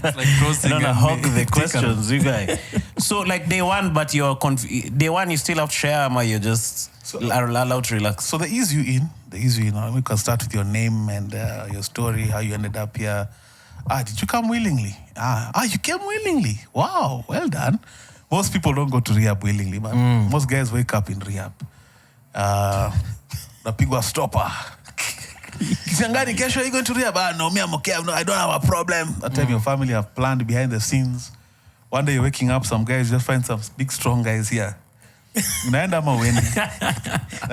Like crossing I don't and hog the taking- questions, you guys. So like day one, but day one you still have to share, or you're just allowed to relax. So they ease you in. We can start with your name and your story, how you ended up here. Did you come willingly? You came willingly. Wow, well done. Most people don't go to rehab willingly, but most guys wake up in rehab. Napigwa stopper. Kisiangani, kesho are you going to rehab? No, me, I'm okay. No, I don't have a problem. That time your family have planned behind the scenes. One day you're waking up, some guys just find some big strong guys here. Unaenda ama uendi.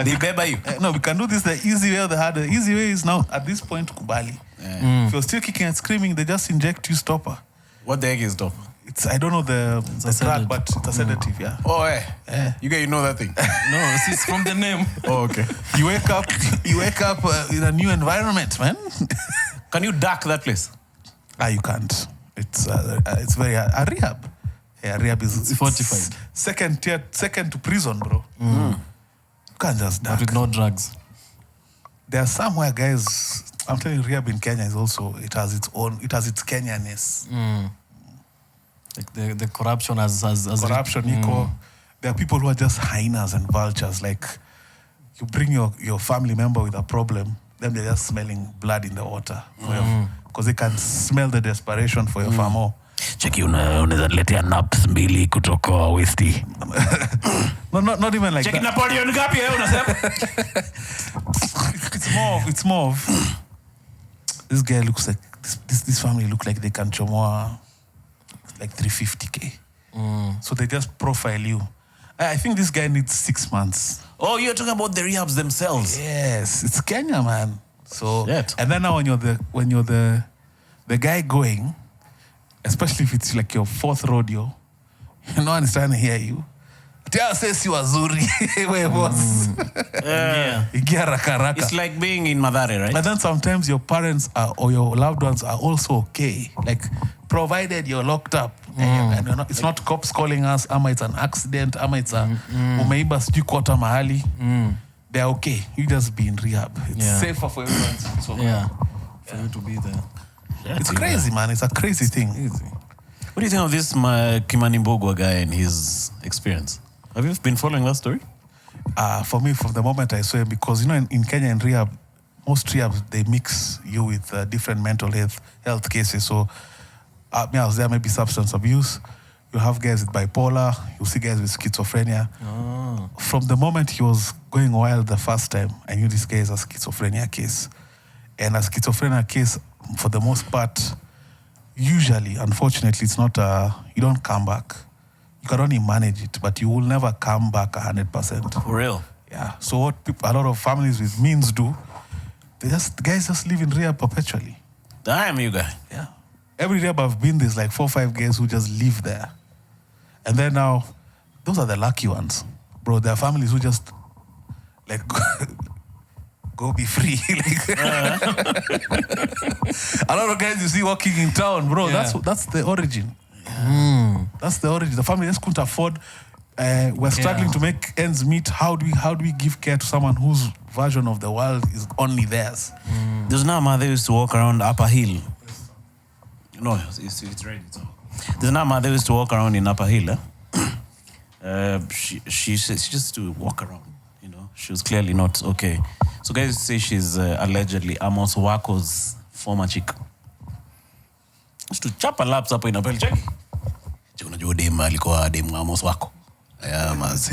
They beba you. No, we can do this the easy way or the hard way. The easy way is now at this point kubali. If you're still kicking and screaming, they just inject you stopper. What the heck is stopper? I don't know the drug, but it's a sedative, yeah. Oh, yeah. You know that thing? No, it's from the name. Oh, okay. You wake up in a new environment, man. Can you duck that place? You can't. It's very hard. A rehab. Yeah, rehab is fortified. Second to prison, bro. You can't just duck. But with no drugs. There are somewhere, guys. I'm telling you, rehab in Kenya is also it has its Kenyanness. Like the corruption has corruption equal. There are people who are just hyenas and vultures. Like you bring your family member with a problem, then they're just smelling blood in the water. Because they can smell the desperation for your famo. Cheki unaweza letea naps mbili kutoka Westi. No, not even like Cheki that. Napoleon gapi unasema? It's more of this guy looks like this family look like they can chomoa like 350K. So they just profile you. I think this guy needs 6 months. Oh, you're talking about the rehabs themselves. Yes, it's Kenya, man. So Shit. and then now when you're the guy going, especially if it's like your 4th rodeo, no one is trying to hear you. Tia says you wazuri. Where was? Igia raka. It's like being in Mathare, right? But then sometimes your parents or your loved ones are also okay. Like, provided you're locked up. And you're not, it's not cops calling us, ama it's an accident, ama it's a umeiba sijui quarter mahali. They're okay. You just be in rehab. It's safer for everyone. So for you to be there. it's crazy, man. It's a crazy thing. What do you think of this Kimani Mbogwa guy and his experience? Have you been following that story? For me, from the moment I saw him, because, in Kenya, in rehab, most rehabs, they mix you with different mental health cases. So, I was there, maybe substance abuse. You have guys with bipolar. You see guys with schizophrenia. From the moment he was going wild the first time, I knew this guy is a schizophrenia case. And a schizophrenia case, for the most part, usually, unfortunately, it's not you don't come back. You can only manage it, but you will never come back 100%. For real? Yeah. So what a lot of families with means do, guys just live in rehab perpetually. Damn, you guy. Yeah. Every rehab I've been, there's like 4 or 5 guys who just live there. And then now, those are the lucky ones. Bro, there are families who just, like, go be free. A lot of guys you see walking in town, bro, that's the origin. That's the origin. The family just couldn't afford. We're struggling to make ends meet. How do we give care to someone whose version of the world is only theirs? There's now a mother who used to walk around Upper Hill. No, it's right. There's now a mother who used to walk around in Upper Hill. She just to walk around. She was clearly not okay. So guys say she's allegedly Amos Wako's former chick. Used to chapa laps hapo inapel check. Unajua dem alikuwa dem Amos Wako.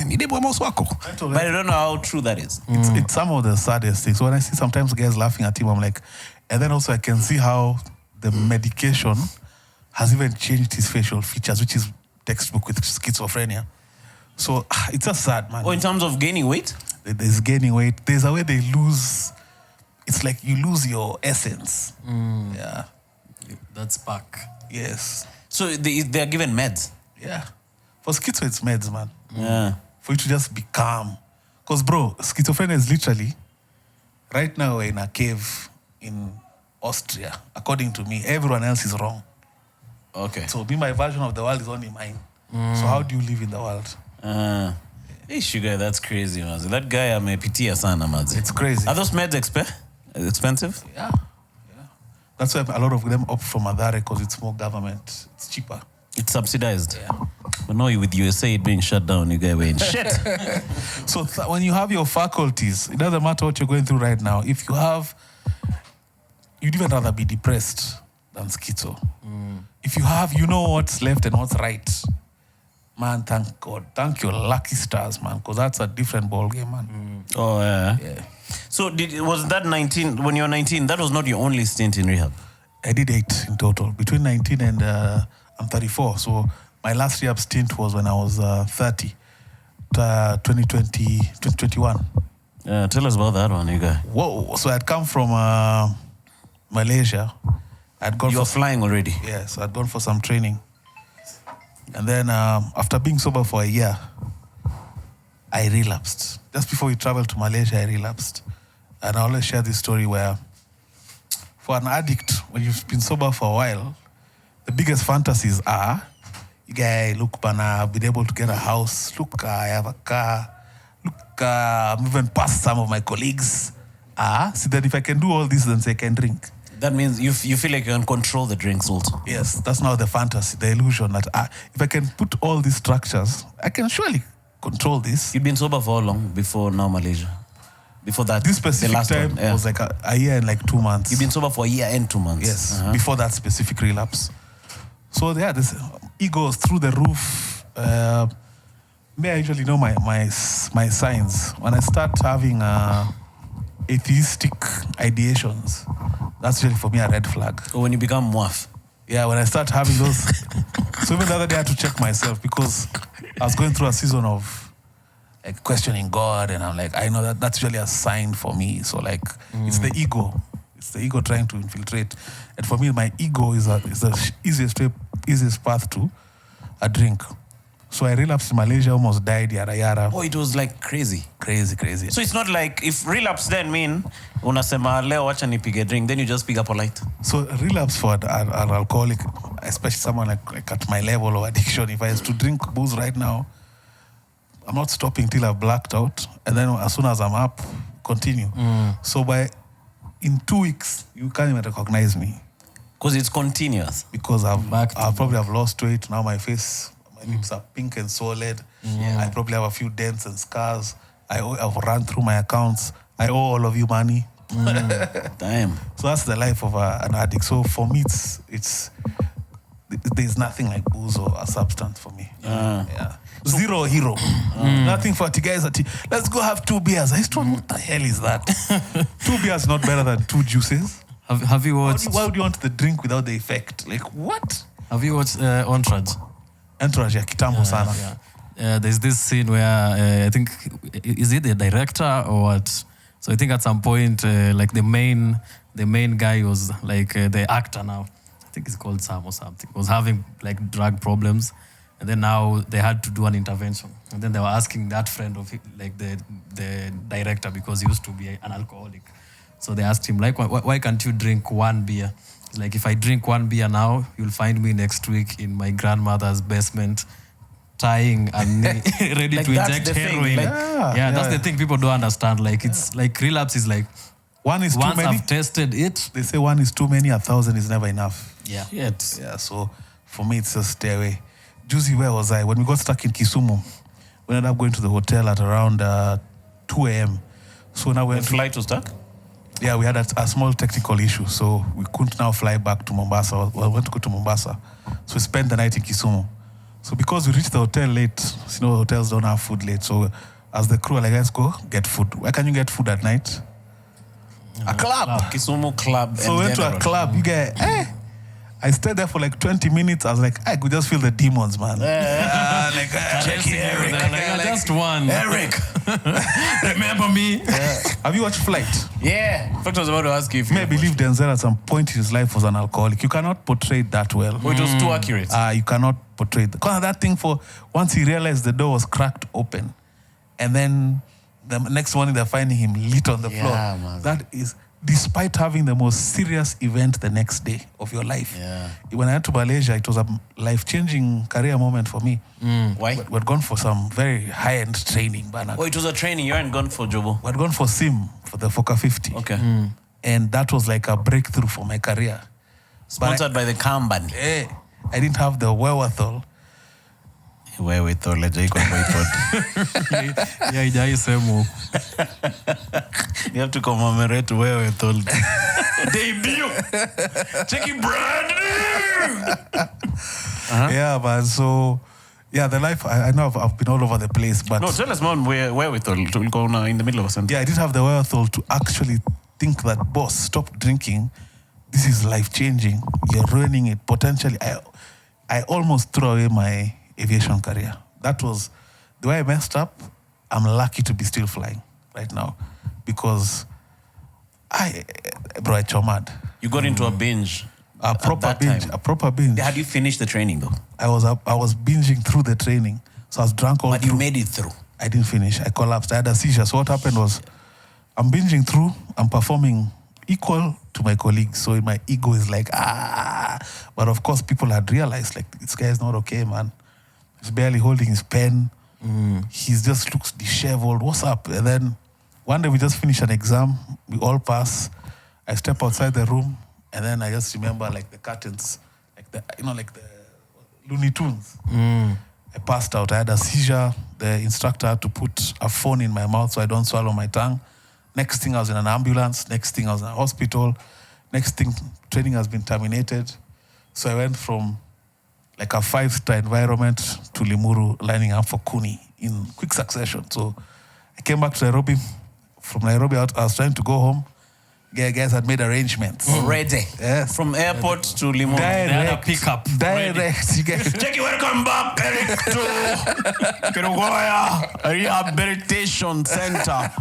Ni dem Amos Wako. But I don't know how true that is. It's some of the saddest things. When I see sometimes guys laughing at him, I'm like, and then also I can see how the medication has even changed his facial features, which is textbook with schizophrenia. So it's just sad, man. Oh, in terms of gaining weight? There's gaining weight. There's a way they lose. It's like you lose your essence. Yeah. That spark. Yes. So they are given meds? Yeah. For schizo, it's meds, man. Yeah. For you to just be calm. Because, bro, schizophrenia is literally, right now we're in a cave in Austria. According to me, everyone else is wrong. Okay. So my version of the world is only mine. So how do you live in the world? Hey, sugar, that's crazy, man. That guy amepitia sana, man. It's crazy. Are those meds expensive? Yeah. That's why a lot of them opt for Mathare, because it's more government. It's cheaper. It's subsidized. Yeah. But now with USA being shut down, you guys were in shit. So when you have your faculties, it doesn't matter what you're going through right now. If you'd even rather be depressed than schizo. If you know what's left and what's right, man, thank God. Thank your lucky stars, man, because that's a different ball game, man. Oh, yeah. Yeah. So was that 19, when you were 19, that was not your only stint in rehab? I did 8 in total, between 19 and I'm 34. So my last rehab stint was when I was 30, 2021. Tell us about that one, you guys. Whoa. So I'd come from Malaysia. You were flying already? Yes, I'd gone for some training. And then after being sober for a year, I relapsed. Just before we traveled to Malaysia, I relapsed. And I always share this story where, for an addict, when you've been sober for a while, the biggest fantasies are, look, I've been able to get a house. Look, I have a car. Look, I'm even past some of my colleagues. See that if I can do all this, then I can drink. That means you feel like you can control the drinks also. Yes, that's now the fantasy, the illusion that if I can put all these structures, I can surely control this. You've been sober for how long before now Malaysia? Before that, This specific the last time one, yeah. was like a year and like 2 months. You've been sober for a year and 2 months. Yes, before that specific relapse. So yeah, this ego is through the roof. Me, I usually know my signs. When I start having atheistic ideations, that's usually for me a red flag. Or when you become mwaf. Yeah, when I start having those. So even the other day I had to check myself because I was going through a season of like questioning God, and I'm like, I know that's usually a sign for me. So like, it's the ego. It's the ego trying to infiltrate. And for me, my ego is the easiest path to a drink. So I relapsed in Malaysia, almost died, yada yada. Oh, it was like crazy. Crazy. So it's not like if relapse then mean unasema leo wacha nipige drink, then you just pick up a light. So relapse for an alcoholic, especially someone like at my level of addiction, if I was to drink booze right now, I'm not stopping till I've blacked out, and then as soon as I'm up, continue. So in 2 weeks, you can't even recognize me. Because it's continuous. Because I've probably have lost weight. Now my lips are pink and solid. I probably have a few dents and scars. I've run through my accounts. I owe all of you money. Damn. So that's the life of an addict. So for me, there's nothing like booze or a substance for me. Yeah. Zero hero. Nothing for guys. Let's go have 2 beers. I still what the hell is that? 2 beers not better than 2 juices. Have you watched? Why would you want the drink without the effect? Like what? Have you watched Entourage? Entourage ya kitambo sana. There's this scene where I think is it the director or what? So I think at some point like the main guy was like the actor now. I think it's called Sam or something. Was having like drug problems, and then now they had to do an intervention. And then they were asking that friend of like the director, because he used to be an alcoholic. So they asked him like, why can't you drink 1 beer? Like, if I drink 1 beer now, you'll find me next week in my grandmother's basement, tying a knee, ready Like to inject heroin. Like, That's the thing people don't understand. Like, it's like relapse is like, one is too once many. I've tested it. They say 1 is too many, 1,000 is never enough. Yeah. Yeah, so for me, it's just stay away. Juicy, where was I? When we got stuck in Kisumu, we ended up going to the hotel at around 2 a.m. So now The flight was stuck? Yeah, we had a small technical issue, so we couldn't now fly back to Mombasa. We went to go to Mombasa. So we spent the night in Kisumu. So because we reached the hotel late, hotels don't have food late. So as the crew, like, let's go get food. Where can you get food at night? A club. Kisumu club. So we went to a club. You get, I stayed there for like 20 minutes. I was like, I could just feel the demons, man. Check Eric. Just one. Eric. Remember me? Have you watched Flight? Yeah. In fact, I was about to ask you if I believe Denzel at some point in his life was an alcoholic. You cannot portray it that well. it was too accurate. You cannot portray it. Because that thing once he realized the door was cracked open, and then the next morning they're finding him lit on the floor. Man. That is, despite having the most serious event the next day of your life. Yeah. When I went to Malaysia, it was a life-changing career moment for me. Why? We'd gone for some very high-end training. Oh, it was a training. You weren't gone for Jobo. We'd gone for SIM, for the Foka 50. Okay. And that was like a breakthrough for my career. Sponsored by the company. I didn't have the wherewithal. Wherewithal. You have to commemorate wherewithal. Debut. Checking brand new. Yeah, man. So, the life, I know I've been all over the place, but... No, tell us more wherewithal. We'll go now in the middle of a sentence. Yeah, I didn't have the wherewithal to actually think that, boss, stop drinking. This is life-changing. You're ruining it. Potentially, I almost threw away my aviation career. That was the way I messed up. I'm lucky to be still flying right now because I chomad. You got into a binge. A proper binge. Had you finished the training though? I was binging through the training. So I was drunk all through. But you made it through. I didn't finish. I collapsed. I had a seizure. So what happened was I'm binging through. I'm performing equal to my colleagues. So my ego is like, But of course, people had realized, like, this guy is not okay, man. He's barely holding his pen. He just looks disheveled. What's up? And then one day we just finished an exam. We all pass. I step outside the room. And then I just remember, like, the curtains, like the Looney Tunes. I passed out. I had a seizure. The instructor had to put a phone in my mouth so I don't swallow my tongue. Next thing, I was in an ambulance. Next thing, I was in a hospital. Next thing, training has been terminated. So I went from like a 5-star environment to Limuru, lining up for Kuni in quick succession. So I came back to Nairobi. From Nairobi, I was trying to go home. Guys had made arrangements. Already. Yes. From airport to Limuru. Direct. Pickup. Direct. You guys. Jackie, welcome back, Eric, to Kerugoya Rehabilitation Center.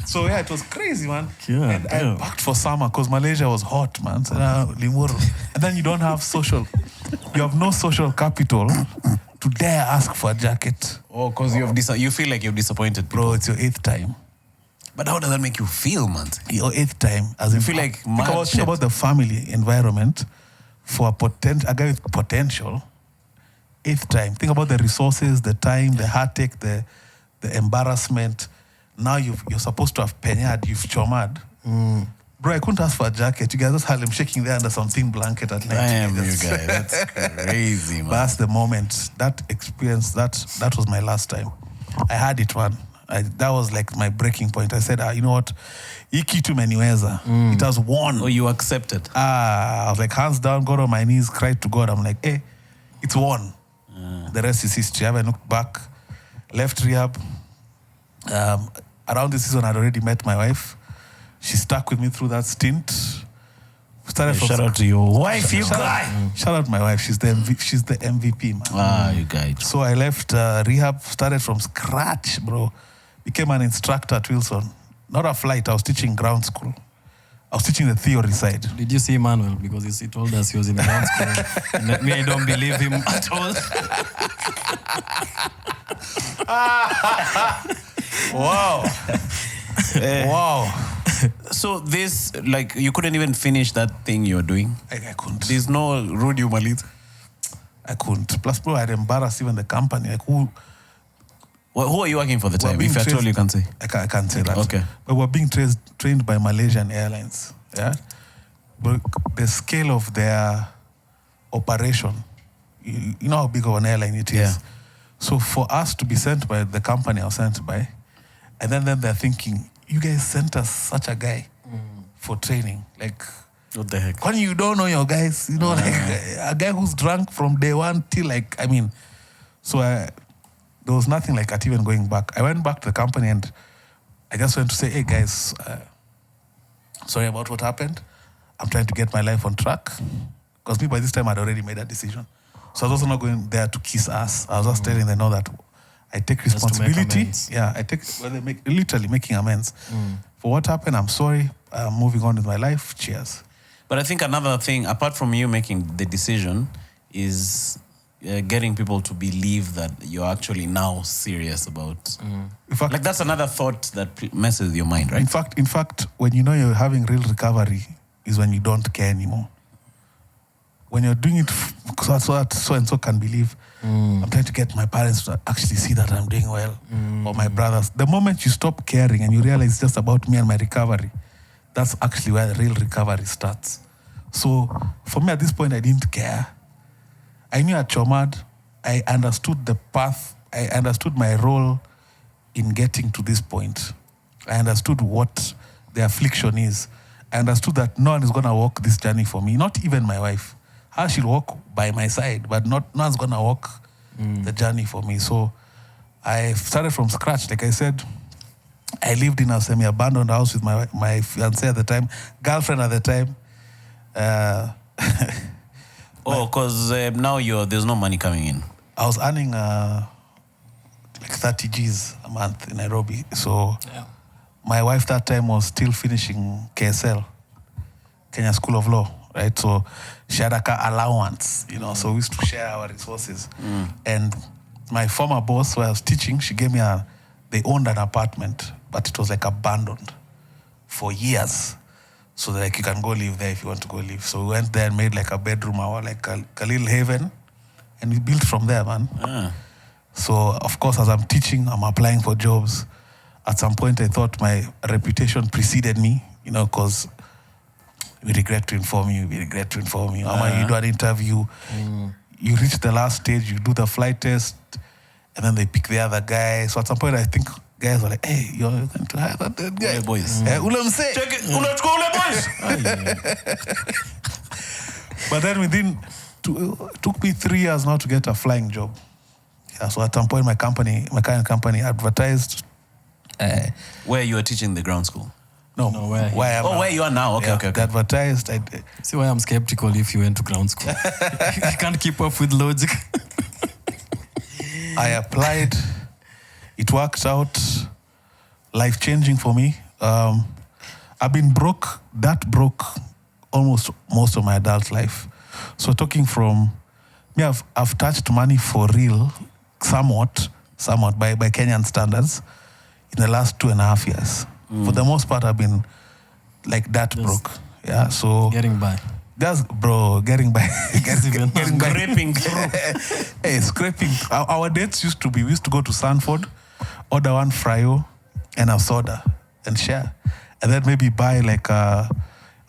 So yeah, it was crazy, man. Yeah, and I backed for summer because Malaysia was hot, man. So Limuru. And then you don't have you have no social capital to dare ask for a jacket. Oh, because you feel like you've disappointed people. Bro, it's your 8th time. But how does that make you feel, man? Your 8th time. As in, feel like think about the family environment for a guy with potential. 8th time. Think about the resources, the time, the heartache, the embarrassment. Now you're supposed to have penyad, you've chomad. Bro, I couldn't ask for a jacket. You guys just had him shaking there under some thin blanket at night. Damn, you guys. That's crazy, man. But that's the moment. That experience, that was my last time. I had it, man. That was like my breaking point. I said, you know what? Iki tu meniweza. It has won. Oh, you accepted? I was like, hands down, got on my knees, cried to God. I'm like, hey, it's won. The rest is history. I haven't looked back. Left rehab. Around this season, I'd already met my wife. She stuck with me through that stint. Shout out to your wife, you guy. Shout out to my wife. She's the MVP, man. Ah, you guys. So I left rehab, started from scratch, bro. Became an instructor at Wilson. Not a flight. I was teaching ground school. I was teaching the theory side. Did you see Emmanuel? Because he told us he was in ground school. And me, I don't believe him at all. Wow. Wow. So this, like, you couldn't even finish that thing you were doing? I couldn't. There's no Rudy Umalit? I couldn't. Plus, bro, I'd embarrassed even the company. Like, who are you working for the time? If at all you can say. I can't say that. Okay. But we're being trained by Malaysian Airlines. Yeah. But the scale of their operation, you know how big of an airline it is. Yeah. So for us to be sent by the company I was sent by, and then they're thinking, you guys sent us such a guy for training. Like, What the heck? when you don't know your guys, you know, like a guy who's drunk from day one till so there was nothing like that even going back. I went back to the company and I just went to say, hey guys, sorry about what happened. I'm trying to get my life on track. Because me by this time I'd already made a decision. So I was also not going there to kiss ass. I was just telling them know that I take responsibility. They're literally making amends. For what happened, I'm sorry. I'm moving on with my life. Cheers. But I think another thing, apart from you making the decision, is getting people to believe that you're actually now serious about. In fact, Like, that's another thought that messes with your mind, right? In fact, when you know you're having real recovery is when you don't care anymore. When you're doing it so that so and so can believe, I'm trying to get my parents to actually see that I'm doing well, or my brothers. The moment you stop caring and you realize it's just about me and my recovery, that's actually where the real recovery starts. So for me at this point, I didn't care. I knew at Chomad, I understood the path, I understood my role in getting to this point. I understood what the affliction is. I understood that no one is going to walk this journey for me, not even my wife. She'll walk by my side, but no one's going to walk the journey for me. So I started from scratch. Like I said, I lived in a semi-abandoned house with my fiancée at the time, girlfriend at the time. Because now there's no money coming in. I was earning like 30 G's a month in Nairobi. So my wife that time was still finishing KSL, Kenya School of Law, right? So she had a car allowance, so we used to share our resources. And my former boss, where I was teaching, she gave me they owned an apartment, but it was like abandoned for years. So like you can go live there if you want to go live. So we went there and made like a bedroom, like a little haven. And we built from there, man. So, of course, as I'm teaching, I'm applying for jobs. At some point, I thought my reputation preceded me, because we regret to inform you. You do an interview, you reach the last stage, you do the flight test, and then they pick the other guy. So at some point, I think guys were like, hey, you're going to hire that dead guy. Ule boys. Ule mse. Check it. Unachukua ule boys. But then took me 3 years now to get a flying job. Yeah, so at some point my current company advertised. Where you are teaching the ground school? No, where where you are now? Okay, okay. They advertised. See why I'm skeptical if you went to ground school. You can't keep up with logic. I applied. It worked out. Life-changing for me. I've been broke almost most of my adult life. So talking from me, I've touched money for real, somewhat by Kenyan standards, in the last 2.5 years. For the most part, I've been like that broke. Yeah, so getting by. That's getting by. getting by. Scraping. Hey, scraping. Our dates used to be, we used to go to Sanford, order one fryo and a soda and share. And then maybe buy like an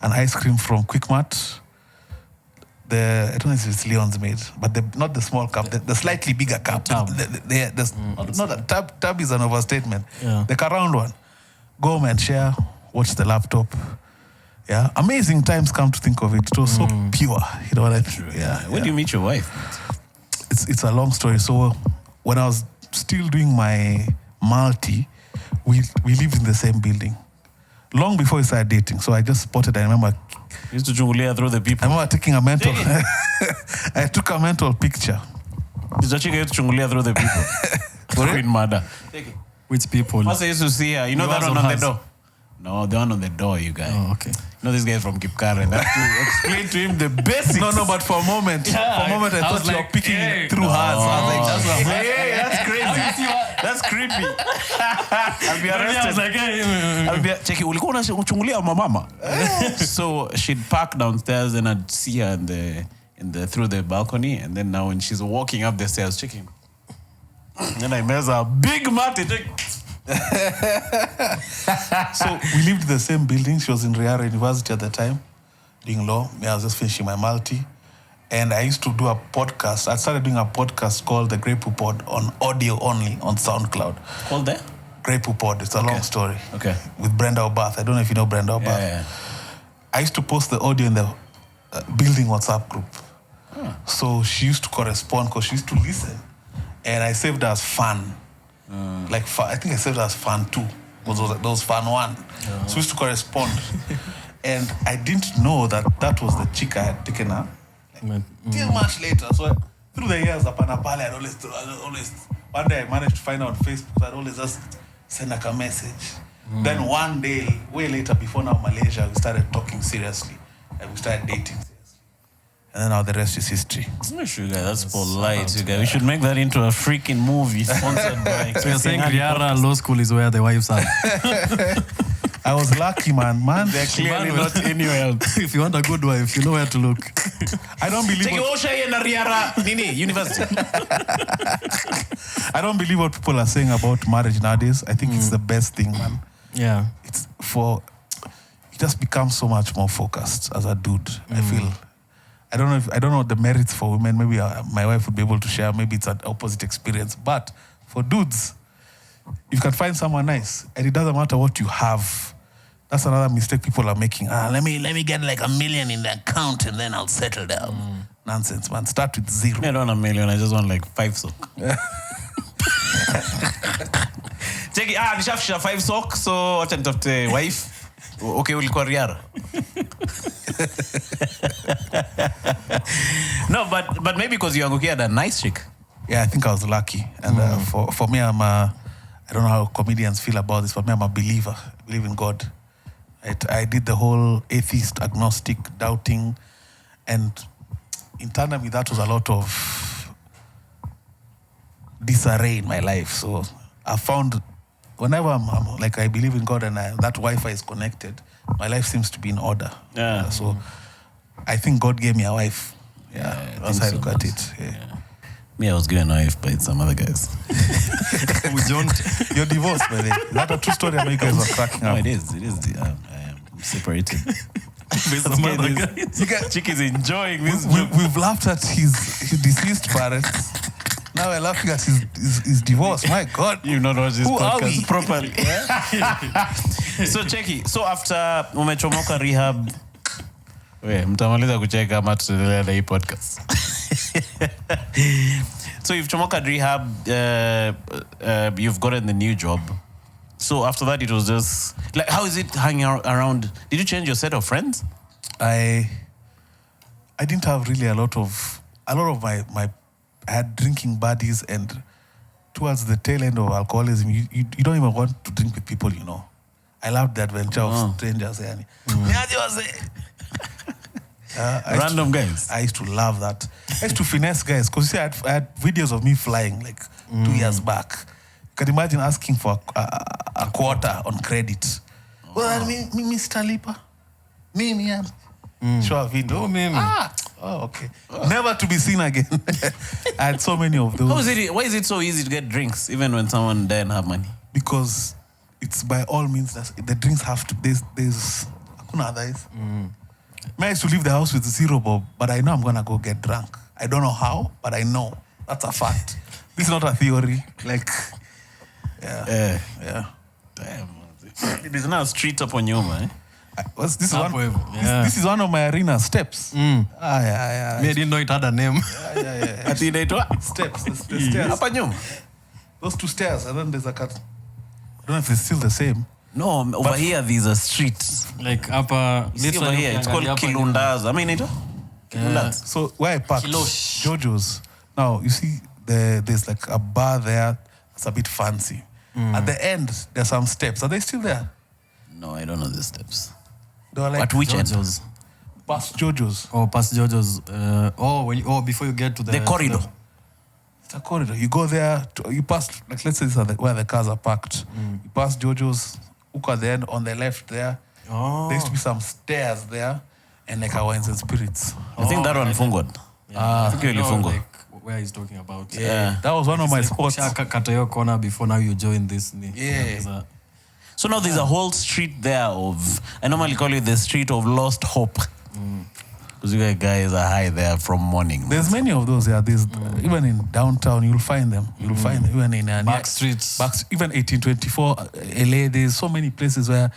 ice cream from Quick Mart. I don't know if it's Leon's made, but not the small cup, the slightly bigger cup. Tab. Tab is an overstatement. Yeah. The round one. Go home and share, watch the laptop. Yeah, amazing times come to think of it. It was so pure. You know what I mean? Yeah. Where do you meet your wife? It's a long story. So when I was still doing my multi, we lived in the same building. Long before we started dating. So I just spotted, I remember. You used to chungulia through the people. I remember taking a mental. I took a mental picture. Did you used to chungulia through the people? Queen mother. Which people? First I used to see her. You know that one on the door? No, the one on the door, you guys. Oh, okay. You know this guy from Kipkaren. I have to explain to him the basics. No, but for a moment, I thought you were picking it through her. So I was like, that's crazy. That's creepy. I'll be arrested. I was like, hey. Check it. Ulikuwa unachungulia mama. So she'd park downstairs and I'd see her in the through the balcony, and then now when she's walking up the stairs, checking. Then I measure a big Marty. So we lived in the same building. She was in Riara University at the time, doing law. Me, I was just finishing my multi. And I used to do a podcast. I started doing a podcast called The Grey Poo Pod on audio only on SoundCloud. Called there? Grey Poo Pod. It's a long story. Okay. With Brenda Obath. I don't know if you know Brenda Obath. Yeah. I used to post the audio in the building WhatsApp group. So she used to correspond because she used to listen. And I saved her as fan. I think I saved her as fan 2. Because those fan 1. So we used to correspond. And I didn't know that was the chick I had taken her. Till much later. So through the years, I'd always one day I managed to find her on Facebook. I'd always just send her a message. Then one day, way later, before now Malaysia, we started talking seriously. And we started dating seriously. And then now the rest is history. I'm not sure, guys. That's polite, you guys. We should make that into a freaking movie sponsored by. So you're saying Riara Law School is where the wives are? I was lucky, man. They're clearly not anywhere else. If you want a good wife, you know where to look. I don't believe University. I don't believe what people are saying about marriage nowadays. I think it's the best thing, man. Yeah. You just become so much more focused as a dude. I feel. I don't know the merits for women. Maybe my wife would be able to share. Maybe it's an opposite experience. But for dudes, you can find someone nice, and it doesn't matter what you have. That's another mistake people are making. Let me get like $1 million in the account, and then I'll settle down. Nonsense, man. Start with 0. I don't want $1 million. I just want like 5 socks. Check it. Nishafisha 5 socks. So wacha nitafute wife. Okay, ulikuwa Riara. No, but maybe because you had a nice chick. Yeah, I think I was lucky. And for me, I don't know how comedians feel about this, but me, I'm a believer. I believe in God. I did the whole atheist, agnostic, doubting. And in tandem with that was a lot of disarray in my life. So I found whenever I'm like, I believe in God and that Wi-Fi is connected, my life seems to be in order. Yeah. So I think God gave me a wife. Yeah, that's how I look at it. Yeah. Me, I was given a wife by some other guys. You're divorced, by the way. Is that a true story? I know you guys are cracking up. No, it is. I'm separated. Some other guys. Chick is enjoying this. We've laughed at his deceased parents. Now we're laughing at his divorce. My God. You've not watched this Who are podcast we? properly. So Cheki, so after umechomoka rehab, mtamaliza kucheka ama tutaendelea na hii podcast. So you've chomoka rehab, you've gotten the new job. So after that, it was just like, how is it hanging around? Did you change your set of friends? I didn't have really a lot of my I had drinking buddies, and towards the tail end of alcoholism, you don't even want to drink with people, you know. I loved the adventure of strangers. Random guys. I used to love that. I used to finesse guys, because I had videos of me flying like 2 years back. You can imagine asking for a quarter on credit. Well, me Mr. Lipa. Me. Sure, video. Okay. Never to be seen again. I had so many of those. Why is it so easy to get drinks, even when someone doesn't have money? Because it's by all means that the drinks have to. There's hakuna others. I used to leave the house with 0 bob, but I know I'm gonna go get drunk. I don't know how, but I know that's a fact. This is not a theory. Like, yeah. Damn. It is now street up on you, man. This is one of my arena steps. Yeah. Me, I didn't know it had a name. Yeah. Steps. The stairs. Up on you. Those 2 stairs, and then there's a cut. I don't know if it's still the same. No, over here there's a street. Like upper. See over here, it's called Kilundas. I mean it. Kilundas. So where I parked, Kilosh. Jojo's. Now you see, there's like a bar there. It's a bit fancy. At the end, there's some steps. Are they still there? No, I don't know the steps. They were like At which end? Jojo's. past Jojo's. Oh, past Jojo's. Before you get to The corridor. It's a corridor. You go there. You pass, like, let's say this is where the cars are parked. You pass Jojo's. Look at the end on the left there. Oh. There used to be some stairs there, and like our wines and spirits. I think that one fungod. I think really fungo. Like where he's talking about. Yeah, that was one of my spots. Katayo corner before now you join this. Yeah. So now there's a whole street there of, I normally call it the street of lost hope. Because you guys are high there from morning. There's many of those. Yeah, there's even in downtown you'll find them. You'll find them even in back streets. Even 1824 LA. There's so many places where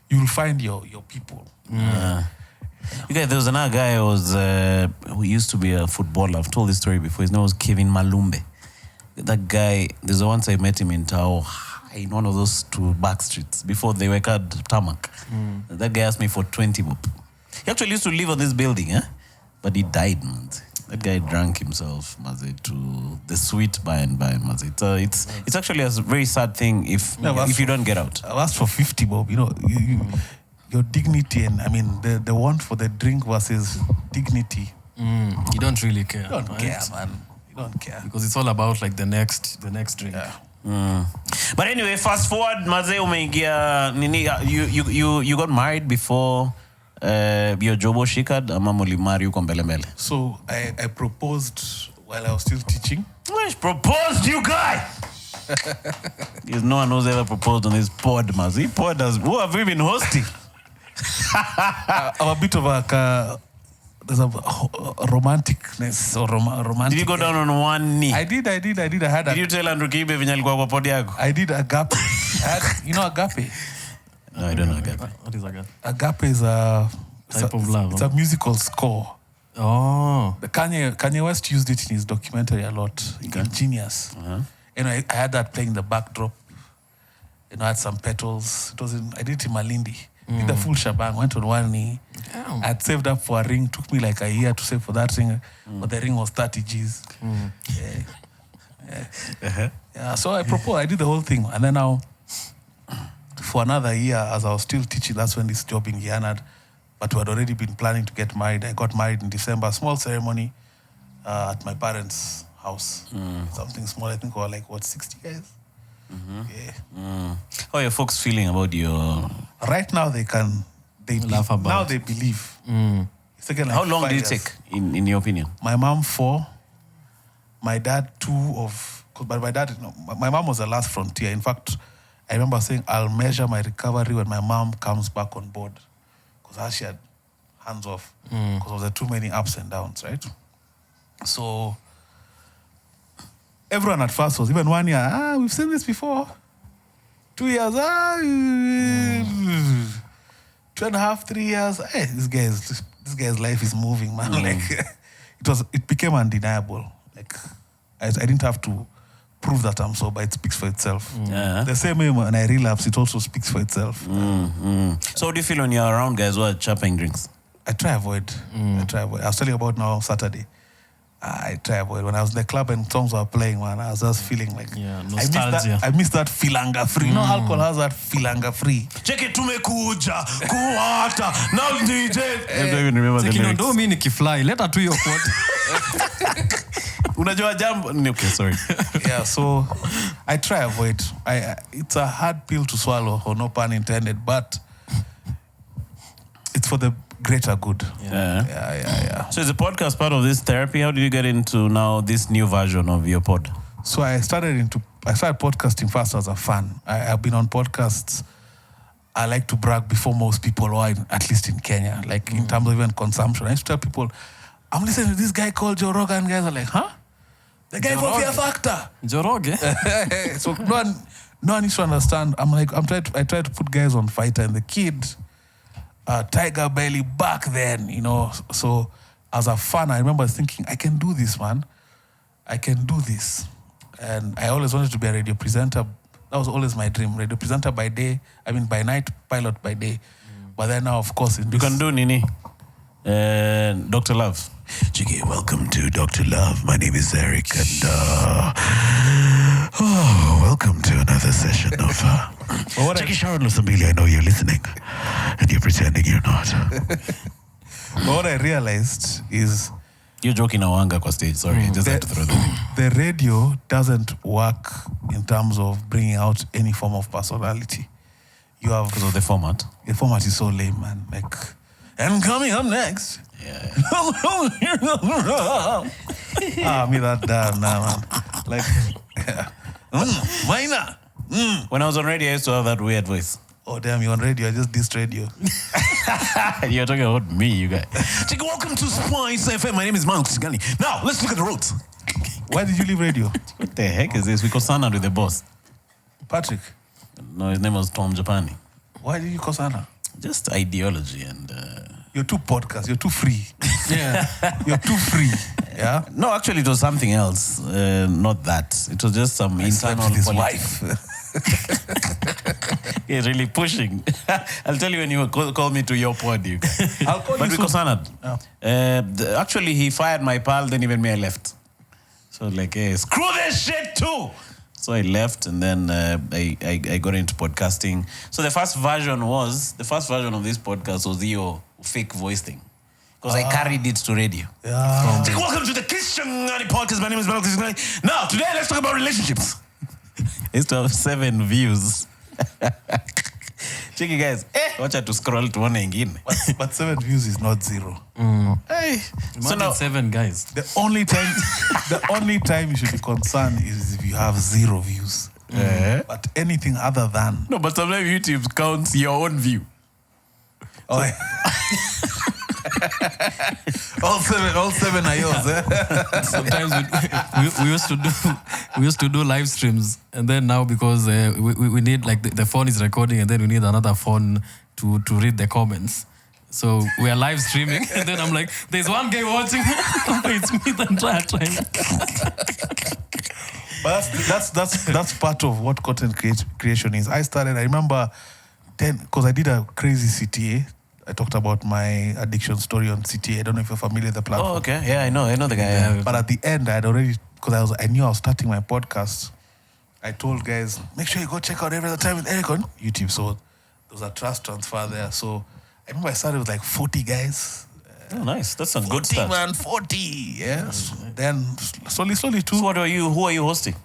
you'll find your people. You guys, there was another guy who used to be a footballer. I've told this story before. His name was Kevin Malumbe. That guy, there's once I met him in Tao, in one of those 2 back streets before they were called tarmac. That guy asked me for 20 bob. He actually used to live on this building, but he died, man. That guy drank himself, maze, to the sweet by and by, maze. It's actually a very sad thing if you don't get out. I've asked for 50 bob. You know, your dignity, and I mean the want for the drink versus dignity. You don't really care. You don't right? care, man. You don't care. Because it's all about like the next drink. Yeah. But anyway, fast forward, maze, umeingia nini? You got married before your jobo shikad ama mulimari uko mbele mbele? So I proposed while I was still teaching. Which proposed, you guy? Because no one who's ever proposed on this pod, maze. Who have we been hosting? I'm a bit of there's a romanticness or romantic. Did you go down on one knee? I did. I had Did you tell Andrew Kibe venye alikuwa kwa podi yako? I did agape. You know agape? No, I don't know agape. What is agape? Agape is Type of love. It's a musical score. Oh. The Kanye West used it in his documentary a lot. Okay. Genius. And I had that playing the backdrop. I had some petals. I did it in Malindi. Did the full shebang. Went on one knee. Damn. I had saved up for a ring. Took me like a year to save for that ring. But the ring was 30 G's. Yeah. So I proposed. I did the whole thing. And then now, for another year, as I was still teaching, that's when this job in Guyana. But we had already been planning to get married. I got married in December. A small ceremony at my parents' house. Something small. I think we were like, 60 guys? Yeah. How are your folks feeling about your... Right now, they Laugh about. Now they believe. It's taken like How long 5 did it years. take, in your opinion? My mom 4, my dad 2 but my dad, my mom was the last frontier. In fact, I remember saying, I'll measure my recovery when my mom comes back on board. Because she had hands off. Because of the too many ups and downs, right? So everyone at first was, even 1 year, we've seen this before. 2 years, 2.5, 3 years. Hey, this guy's life is moving, man. Like it became undeniable. Like I didn't have to prove that I'm sober. It speaks for itself. Yeah. The same way when I relapse, it also speaks for itself. So how do you feel when you're around guys who are chapping drinks? I try avoid. I was telling you about now Saturday. I try avoid. When I was in the club and songs were playing, man, I was just feeling like nostalgia. I miss that filanga free. You know, alcohol has that filanga free. Check it to me kuja, kuata. Now DJ. I don't even remember the lyrics. Don't mean ikifly. Let her to your quote. Unajua jambo? Okay, sorry. Yeah, so I try avoid. It's a hard pill to swallow, or no pun intended, but it's for the greater good. Yeah. So is the podcast part of this therapy? How did you get into now this new version of your pod? So I started podcasting first as a fan. I've been on podcasts. I like to brag before most people, or at least in Kenya, like in terms of even consumption. I used to tell people, I'm listening to this guy called Joe Rogan. Guys are like, huh? The guy from Fear Factor. Joe Rogan. So no one needs to understand. I try to put guys on Fighter and the Kid. Tiger Belly back then, you know. So as a fan, I remember thinking, I can do this, man. I can do this. And I always wanted to be a radio presenter. That was always my dream. Radio presenter by night, pilot by day. But then now, of course, you can do Nini. Dr. Love. Chiki, welcome to Dr. Love. My name is Eric, and welcome to another session of Chiki Sharon Lusambili. I know you're listening, and you're pretending you're not. But what I realized is... You're joking Awanga kwa stage, sorry. Just had to throw that. The radio doesn't work in terms of bringing out any form of personality. You have... Because of the format? The format is so lame, man. Like... And coming up next... Yeah. Me that damn now, man. Like, minor. When I was on radio, I used to have that weird voice. Oh damn, you're on radio. I just dissed radio. You're talking about me, you guys. Welcome to Spice FM. My name is Kisiangani. Now let's look at the roads. Why did you leave radio? What the heck is this? We co-signed with the boss. Patrick. No, his name was Tom Japani. Why did you co-sign? Just ideology and. You're too podcast. You're too free. Yeah. You're too free. Yeah. No, actually, it was something else. Not that. It was just some internal his politics. wife. He's really pushing. I'll tell you when you call me to your pod, you guys. I'll call but you because soon. actually, he fired my pal, then even me, I left. So like, hey, screw this shit too. So I left, and then I got into podcasting. So the first version of this podcast was your fake voice thing. Because I carried it to radio. Yeah. Welcome to the Kisiangani Podcast. My name is Kisiangani. Now, today let's talk about relationships. I used to have 7 views. Check it, guys. Watch out to scroll to one ingine. But 7 views is not 0. Hey. So now 7 guys. The only time you should be concerned is if you have 0 views. But anything other than... No, but sometimes YouTube counts your own view. Oh, yeah. all seven are yours. Sometimes we used to do live streams, and then now because we need, like, the phone is recording, and then we need another phone to read the comments. So we are live streaming, and then I'm like, there's one guy watching. It's me the entire time. But that's part of what content creation is. I remember because I did a crazy CTA. I talked about my addiction story on CTA. I don't know if you're familiar with the platform. Oh, okay. Yeah, I know the guy. Yeah. But at the end, I had already, because I knew I was starting my podcast. I told guys, make sure you go check out Every Other Time with Eric on YouTube. So there was a trust transfer there. So I remember I started with like 40 guys. Oh, nice. That's a 40, good start. man, 40. Yes. Then slowly too. So who are you hosting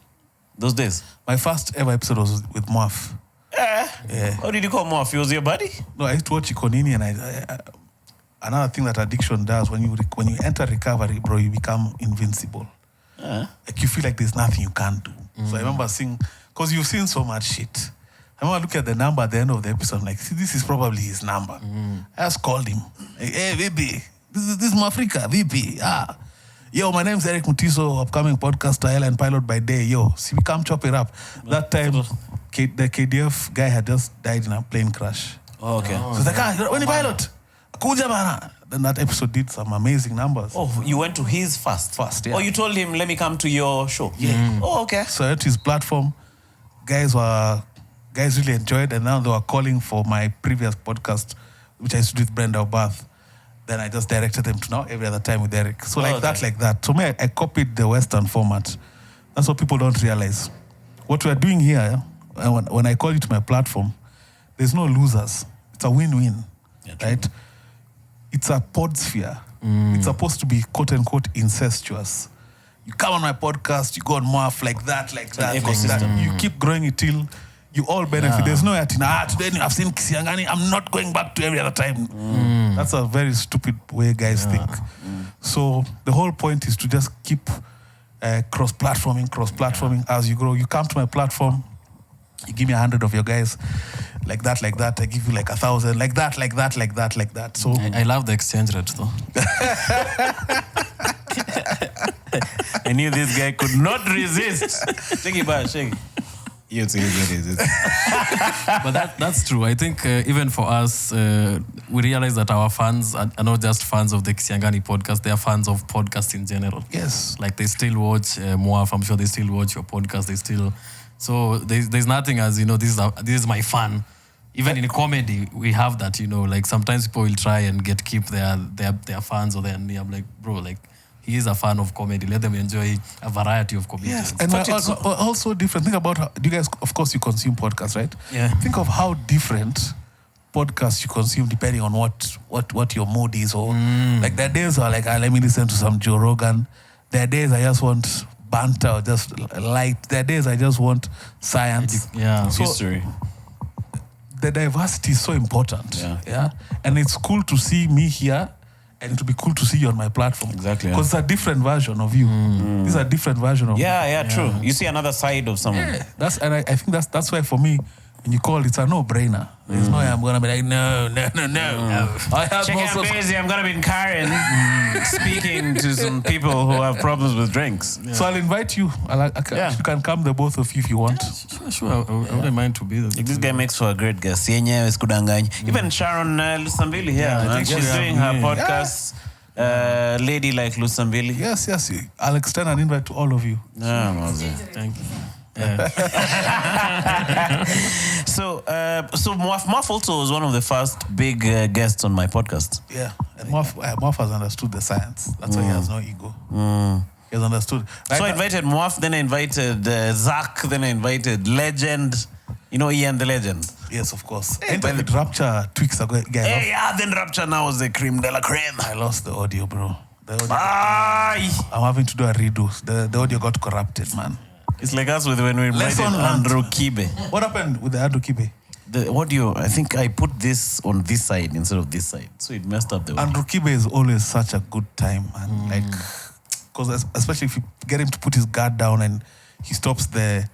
those days? My first ever episode was with Moaf. Yeah. How did you call Moaf? He was your buddy? No, I used to watch Ikonini, and another thing that addiction does, when you enter recovery, bro, you become invincible. Like you feel like there's nothing you can't do. So I remember seeing, because you've seen so much shit. I remember looking at the number at the end of the episode, I'm like, see, this is probably his number. I just called him. Like, hey, VP, this is Mafrika, VP. yo, my name's Eric Mutiso, upcoming podcaster, airline pilot by day. Yo, see, we come chop it up. That time, the KDF guy had just died in a plane crash. Oh, okay. So it's like, when the pilot? Kuja bana. Then that episode did some amazing numbers. Oh, you went to his first? First, yeah. Oh, you told him, let me come to your show? Yeah. Oh, okay. So at his platform, guys really enjoyed, and now they were calling for my previous podcast, which I used to do with Brenda Obath. Then I just directed them to now every other time with Eric. So like that. So me, I copied the Western format. That's what people don't realize. What we are doing here, when I call you to my platform, there's no losers. It's a win-win, right? It's a pod sphere. It's supposed to be quote-unquote incestuous. You come on my podcast, you go on morph like that. Ecosystem. You keep growing it till you all benefit. There's no today I've seen Kisiangani, I'm not going back to every other time. That's a very stupid way guys think. So the whole point is to just keep cross-platforming as you grow. You come to my platform, you give me 100 of your guys, like that. I give you like 1,000, like that. So I love the exchange rate though. I knew this guy could not resist. Shake it back, shake. You too, resist. But that's true. I think even for us, we realize that our fans are not just fans of the Kisiangani podcast, they are fans of podcasts in general. yes. Like they still watch Moaf, I'm sure they still watch your podcast, so there's nothing as, this is my fan. Even in comedy, we have that, like sometimes people will try and keep their fans or their name. I'm like, bro, like he is a fan of comedy. Let them enjoy a variety of comedians. Yes, and also different. Think about how, do you guys, of course, you consume podcasts, right? Yeah. Think of how different podcasts you consume depending on what your mood is. Or like there are days where like, let me listen to some Joe Rogan. There are days I just want banter or just light. There are days I just want science. Yeah. So History. the diversity is so important. Yeah. And it's cool to see me here, and it would be cool to see you on my platform. Exactly. Because it's a different version of you. This is a different version of Yeah, true. You see another side of someone. I think that's why for me, when you call, it's a no-brainer. There's no way I'm gonna be like, no. I have Check out busy. I'm gonna be in Karen speaking to some people who have problems with drinks. So I'll invite you. You can come, the both of you, if you want. Sure. I wouldn't mind to be there. Like this guy makes for a great guest. Yenyewe sikudanganya. Even Sharon Lusambili here. I man. think She's we doing have- her podcast. Lady like Lusambili. Yes. I'll extend an invite to all of you. Thank you. Yeah. So Muaf also was one of the first big guests on my podcast. Yeah. And Moff has understood the science. That's why he has no ego. He has understood. Right So I now- invited Muaf, then I invited Zach, then I invited Legend. You know Ian the Legend? Yes, of course. I interviewed Rapture tweaks ago. Hey, then Rapture now is the creme de la creme. I lost the audio, bro. Bye. I'm having to do a redo. The audio got corrupted, man. It's like us when we invited Lesson learned. Andrew Kibe. What happened with the Andrew Kibe? The audio, I think I put this on this side instead of this side. So it messed up the audio. Andrew Kibe is always such a good time, man. Like, because especially if you get him to put his guard down and he stops the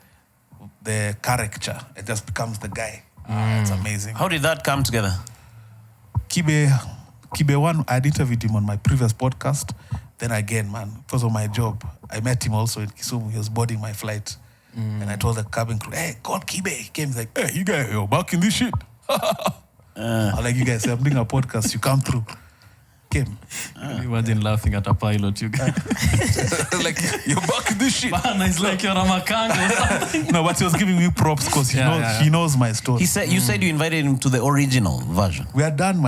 caricature, it just becomes the guy. It's amazing. How did that come together? Kibe one, I'd interviewed him on my previous podcast. Then again, man, because of my job, I met him also in Kisumu. He was boarding my flight. And I told the cabin crew, hey, call Kibe. He came, he's like, hey, you guys, you're back in this shit. I'm like, you guys, I'm doing a podcast. You come through. Came. Imagine laughing at a pilot, you guys. Like, you're back in this shit. Man, it's like you're a makanga or something. No, but he was giving me props because he knows my story. He said you said you invited him to the original version. We had done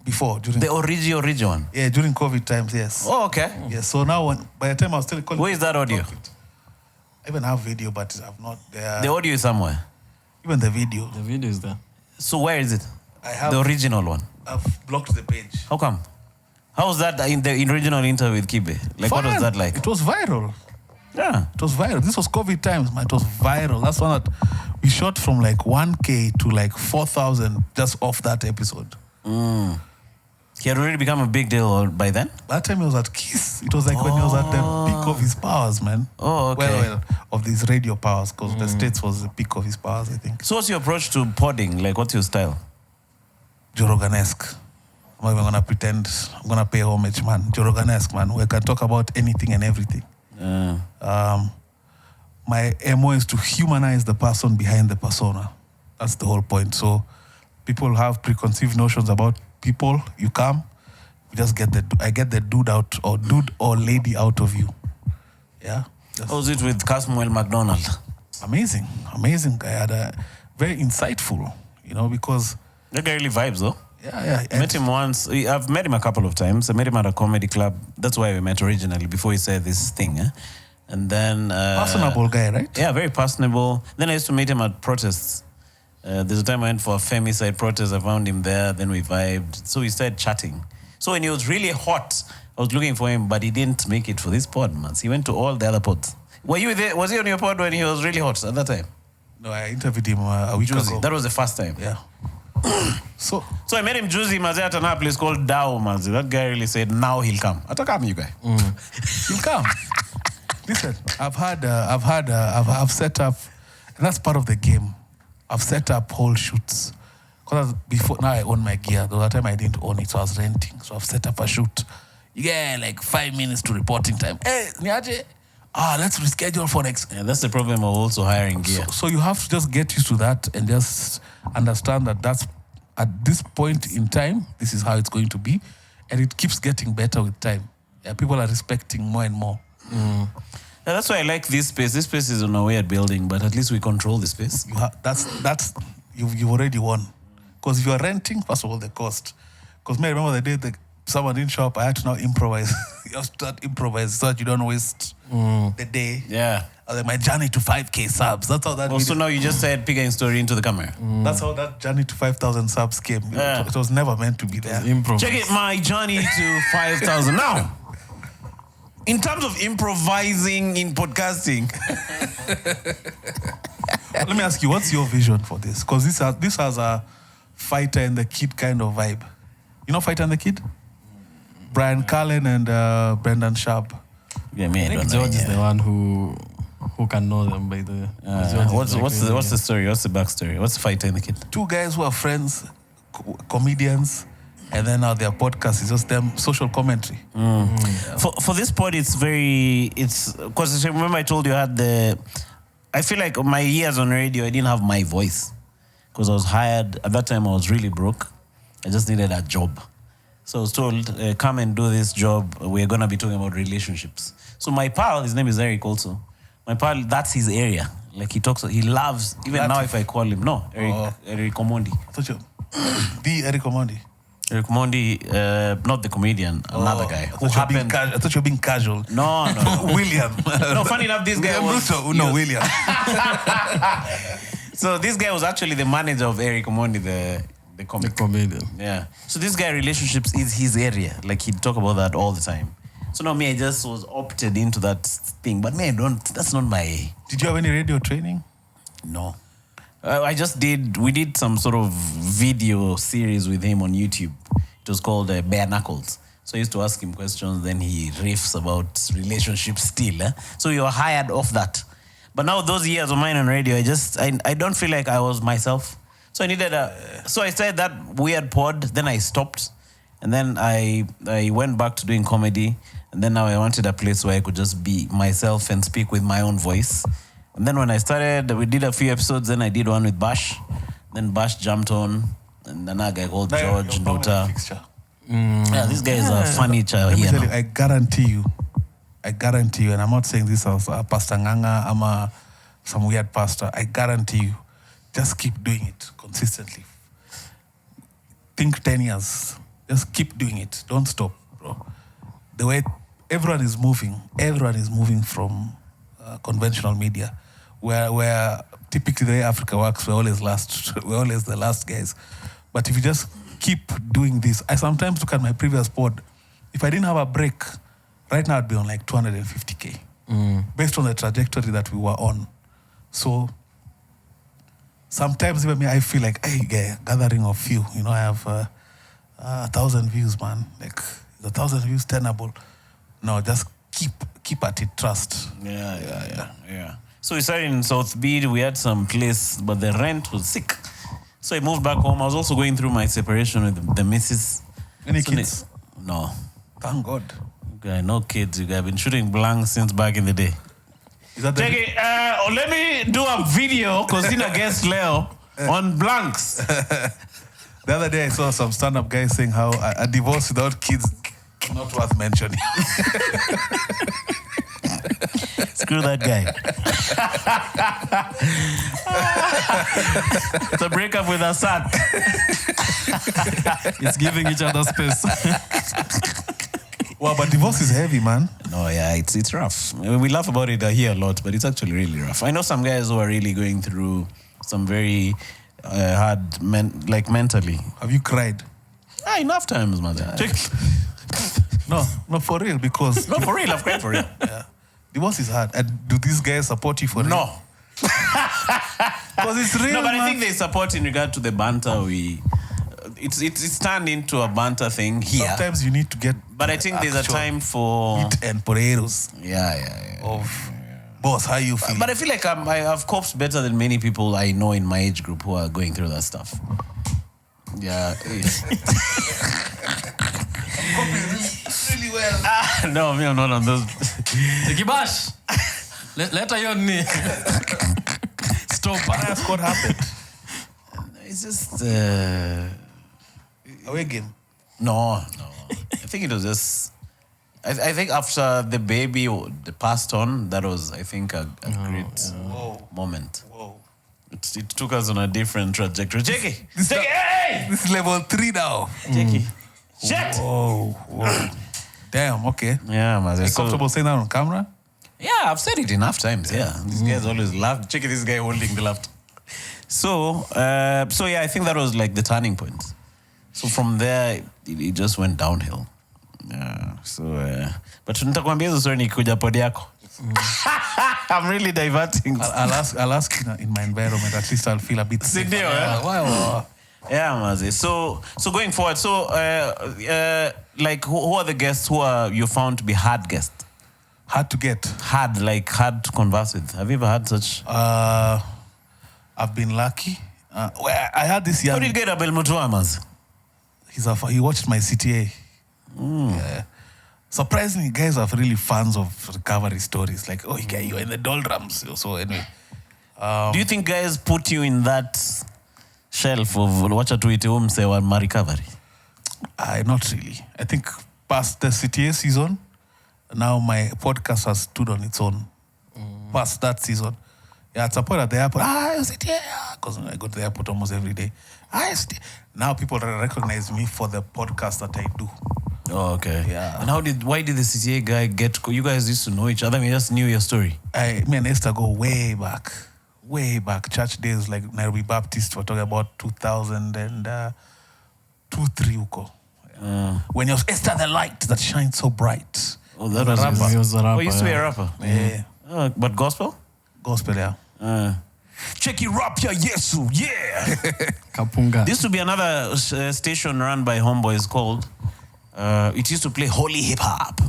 before during The original one. Yeah, during COVID times, yes. Oh, okay. Yes. So now, by the time I was still calling. Where is that audio? I even have video, but I've not there. The audio is somewhere. Even the video. The video is there. So where is it? I have The original one. I've blocked the page. How come? How was that in the original interview with Kibe? Like, what was that like? It was viral. Yeah. It was viral. This was COVID times, man. It was viral. That's one that we shot from like 1K to like 4,000 just off that episode. He had already become a big deal by then? That time he was at Kiss. It was like when he was at the peak of his powers, man. Oh, okay. Well, of these radio powers, because the States was the peak of his powers, I think. So what's your approach to podding? Like, what's your style? Joe Rogan-esque. I'm not gonna pretend. I'm gonna pay homage, man. Joroganesque, man. We can talk about anything and everything. My MO is to humanize the person behind the persona. That's the whole point. So people have preconceived notions about people. You come, you just I get the dude or lady out of you. Yeah. How was it with Casmuel McDonald? Amazing guy. Had a very insightful, because That guy really vibes, though. yeah. I met him once. I've met him a couple of times. I met him at a comedy club. That's why we met originally, before he said this thing. And then... personable guy, right? Yeah, very personable. Then I used to meet him at protests. There's a time I went for a femicide protest. I found him there. Then we vibed. So we started chatting. So when he was really hot, I was looking for him, but he didn't make it for this pod, man. He went to all the other pods. Were you there? Was he on your pod when he was really hot at that time? No, I interviewed him a week ago. That was the first time. Yeah. So I met him Juicy Maze at a place called Dao Maze. That guy really said, now he'll come. I'll come, you guy. he'll come. Listen, I've set up, and that's part of the game. I've set up whole shoots. Because before, now I own my gear. The other time I didn't own it, so I was renting. So I've set up a shoot. Yeah, like 5 minutes to reporting time. Hey, Niaje, let's reschedule for next. Yeah, that's the problem of also hiring gear. So you have to just get used to that and just understand that that's at this point in time, this is how it's going to be. And it keeps getting better with time. Yeah, people are respecting more and more. Yeah, that's why I like this space. This space is on a weird building, but at least we control the space. You've already won. Because if you are renting, first of all, the cost. Because I remember the day someone didn't show up, I had to now improvise. You have to start improvise so that you don't waste the day. Yeah. My journey to 5K subs. That's how that. Also, now you just said Pig and Story into the camera. That's how that journey to 5,000 subs came. Yeah. It was never meant to be there. Check it, my journey to 5,000. Now, in terms of improvising in podcasting, let me ask you, what's your vision for this? Because this has a Fighter and the Kid kind of vibe. You know Fighter and the Kid? Brian Callen and Brendan Sharp. Yeah, me, I don't know. George is the one who can know them by the... What's the story? What's the backstory? What's the Fighter and the Kid? Two guys who are friends, comedians, and then now their podcast is just them social commentary. Yeah. For this pod, because remember I told you I feel like my years on radio, I didn't have my voice because I was hired. At that time, I was really broke. I just needed a job. So I was told, come and do this job. We're going to be talking about relationships. So my pal, his name is Eric also. My pal, that's his area. Like he loves, even now if I call him, Eric Omondi. I thought the Eric Omondi. Eric Omondi, not the comedian, another guy. I thought you were being casual. No. William. No, funny enough, this guy was... William. So this guy was actually the manager of Eric Omondi, the comedian. Yeah. So this guy, relationships is his area. Like he'd talk about that all the time. So now me, I just was opted into that thing. But me, that's not my... Did you have any radio training? No. We did some sort of video series with him on YouTube. It was called Bare Knuckles. So I used to ask him questions, then he riffs about relationships still. So you were hired off that. But now those years of mine on radio, I don't feel like I was myself. So I started that weird pod, then I stopped. And then I went back to doing comedy. And then now I wanted a place where I could just be myself and speak with my own voice. And then when I started, we did a few episodes. Then I did one with Bash. Then Bash jumped on. And another guy called George Ndota. Yeah, this guy is a funny child here. I guarantee you, and I'm not saying this as a Pastor Nganga, I'm some weird pastor. I guarantee you, just keep doing it consistently. Think 10 years. Just keep doing it. Don't stop, bro. The way everyone is moving from conventional media, where typically the way Africa works, we're always the last guys. But if you just keep doing this, I sometimes look at my previous pod. If I didn't have a break, right now I'd be on like 250K, based on the trajectory that we were on. So sometimes even me, I feel like, hey, gathering of few. I have 1,000 views, man. Like 1,000 views tenable. No, just keep at it. Trust. Yeah. So we started in South Bead. We had some place, but the rent was sick. So I moved back home. I was also going through my separation with the missus. Any kids? No. Thank God. Okay, no kids. You guys have been shooting blanks since back in the day. Is that Check it. Let me do a video because in a guest Leo on blanks. The other day I saw some stand-up guy saying how a divorce without kids not worth mentioning. Screw that guy. It's a breakup with a son. It's giving each other space. Wow, but divorce is heavy, man. No, yeah, it's rough. We laugh about it here a lot, but it's actually really rough. I know some guys who are really going through some very hard, mentally. Have you cried? Enough times, man. No, for real, because... No, for real, I've cried for real. Yeah. Divorce is hard. And do these guys support you for real? No. Because it's real, No, but man. I think they support in regard to the banter. It's turned into a banter thing here. Sometimes you need to get... But I think there's a time for... Meat and potatoes Yeah. of... Boss, how you feel? But I feel like I've coped better than many people I know in my age group who are going through that stuff. Yeah. really well. No, me, I'm not on those. Kibash. Let her knee. Stop. I ask what happened. It's just... Away game. No. I think it was just... I think after the baby passed on, that was, I think, a great moment. Whoa. It took us on a different trajectory. Jackie! Hey! This is level 3 now. Jackie. Shit! Whoa. Damn, okay. Yeah, man. Are you comfortable saying that on camera? Yeah, I've said it enough times. Yeah, these guys always laugh. Check it, this guy holding the laptop. So yeah, I think that was like the turning point. So from there, it just went downhill. Yeah. So, but nitakwambia hizo story nikikuja pod yako. I'm really diverting. I'll ask in my environment. At least I'll feel a bit safe. Yeah, Mazi. So going forward, like who are the guests who are you found to be hard guests? Hard to get. Hard to converse with. Have you ever had such? I've been lucky. I had this young... How did you get Abel Mutua, Mazi? He watched my CTA. Yeah. Surprisingly, guys are really fans of recovery stories. Like, oh, you're in the doldrums. So anyway. Do you think guys put you in that shelf of wacha tuite umse wa recovery? Not really. I think past the CTA season, now my podcast has stood on its own. Past that season. Yeah, at some point at the airport, CTA. Because I go to the airport almost every day. CTA. Now people recognize me for the podcast that I do. Oh, okay. Yeah. And why did the CTA guy you guys used to know each other? I mean, just knew your story. Me and Esther go way back. Church days like Nairobi Baptist, we're talking about 2002-3 uko. When it was Esther the light that shines so bright. Oh, that was rapper. He was a rapper. Oh, you used to be a rapper? Yeah. But gospel? Gospel, yeah. Check it rap ya Yesu, yeah. Kapunga. There used to be another station run by Homeboys called, it used to play holy hip hop.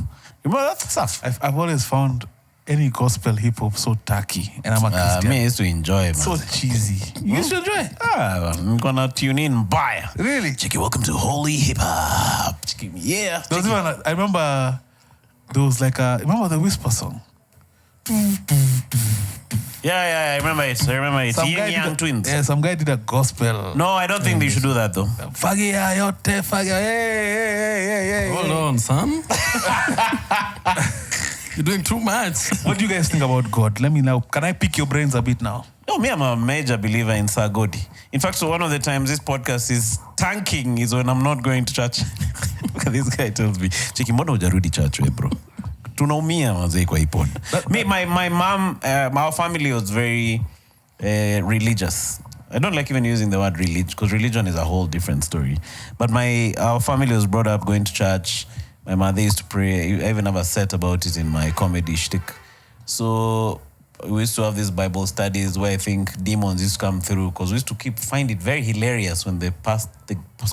Remember that stuff? I've always found any gospel hip hop so tacky, and I'm a Christian. Me used to enjoy it, man. So cheesy. You used to enjoy it? I'm gonna tune in, buy. Really? Check it, welcome to holy hip hop. Yeah. There was even I remember there was like remember the Whisper song? Yeah, I remember it. Young Twins. Yeah, some guy did a gospel. No, I don't think they should do that though. Fagia yote, fagia, hey. Hold on, son. You're doing too much. What do you guys think about God? Let me know. Can I pick your brains a bit now? No, me, I'm a major believer in Sagodi. In fact, so one of the times this podcast is tanking is when I'm not going to church. Look at this guy tells me, Chiki, mbona hujarudi church, bro? Tunaumia mazee kwa ipod. My mom, our family was very religious. I don't like even using the word religion because religion is a whole different story. But our family was brought up going to church. My mother used to pray. I even have a set about it in my comedy shtick. So we used to have these Bible studies where I think demons used to come through because we used to find it very hilarious when the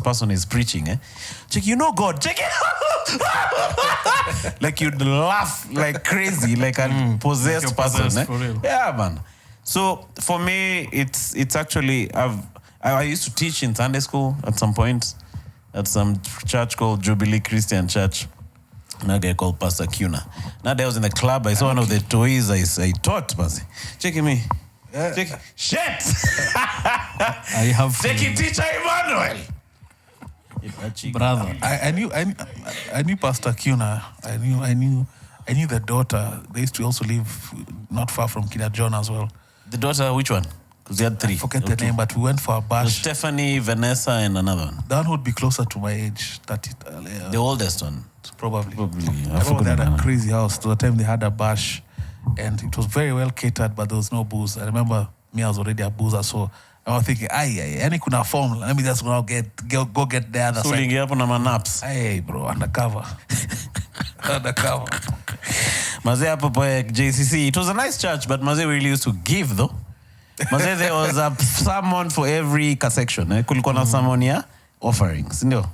person is preaching. Check, you know God. Check it. Like you'd laugh like crazy, like a possessed person. For real. Yeah, man. So for me, it's actually I used to teach in Sunday school at some point. at some church called Jubilee Christian Church. Another guy called Pastor Kuna. Now I was in the club. I saw one of the toys. I taught, Basi. Check me. Check. Shit! I have Take it, teacher Emmanuel. brother. I knew Pastor Kuna. I knew the daughter. They used to also live not far from Kina John as well. The daughter, which one? Because you had 3. I forget the name, but we went for a bash. Stephanie, Vanessa, and another one. That would be closer to my age. The oldest one. Probably. I I remember forgot they had the a name. crazy house. To the time they had a bash, and it was very well catered, but there was no booze. I remember me, I was already a boozer, so I was thinking, any kuna form. Let me just go get the other So side. lingi hapo na manaps. Hey, bro, undercover. Undercover. Maze hapo po JCC. It was a nice church, but Maze really used to give though. Maze there was a someone for every section. Kulikuwa na someone ya offerings, ndio.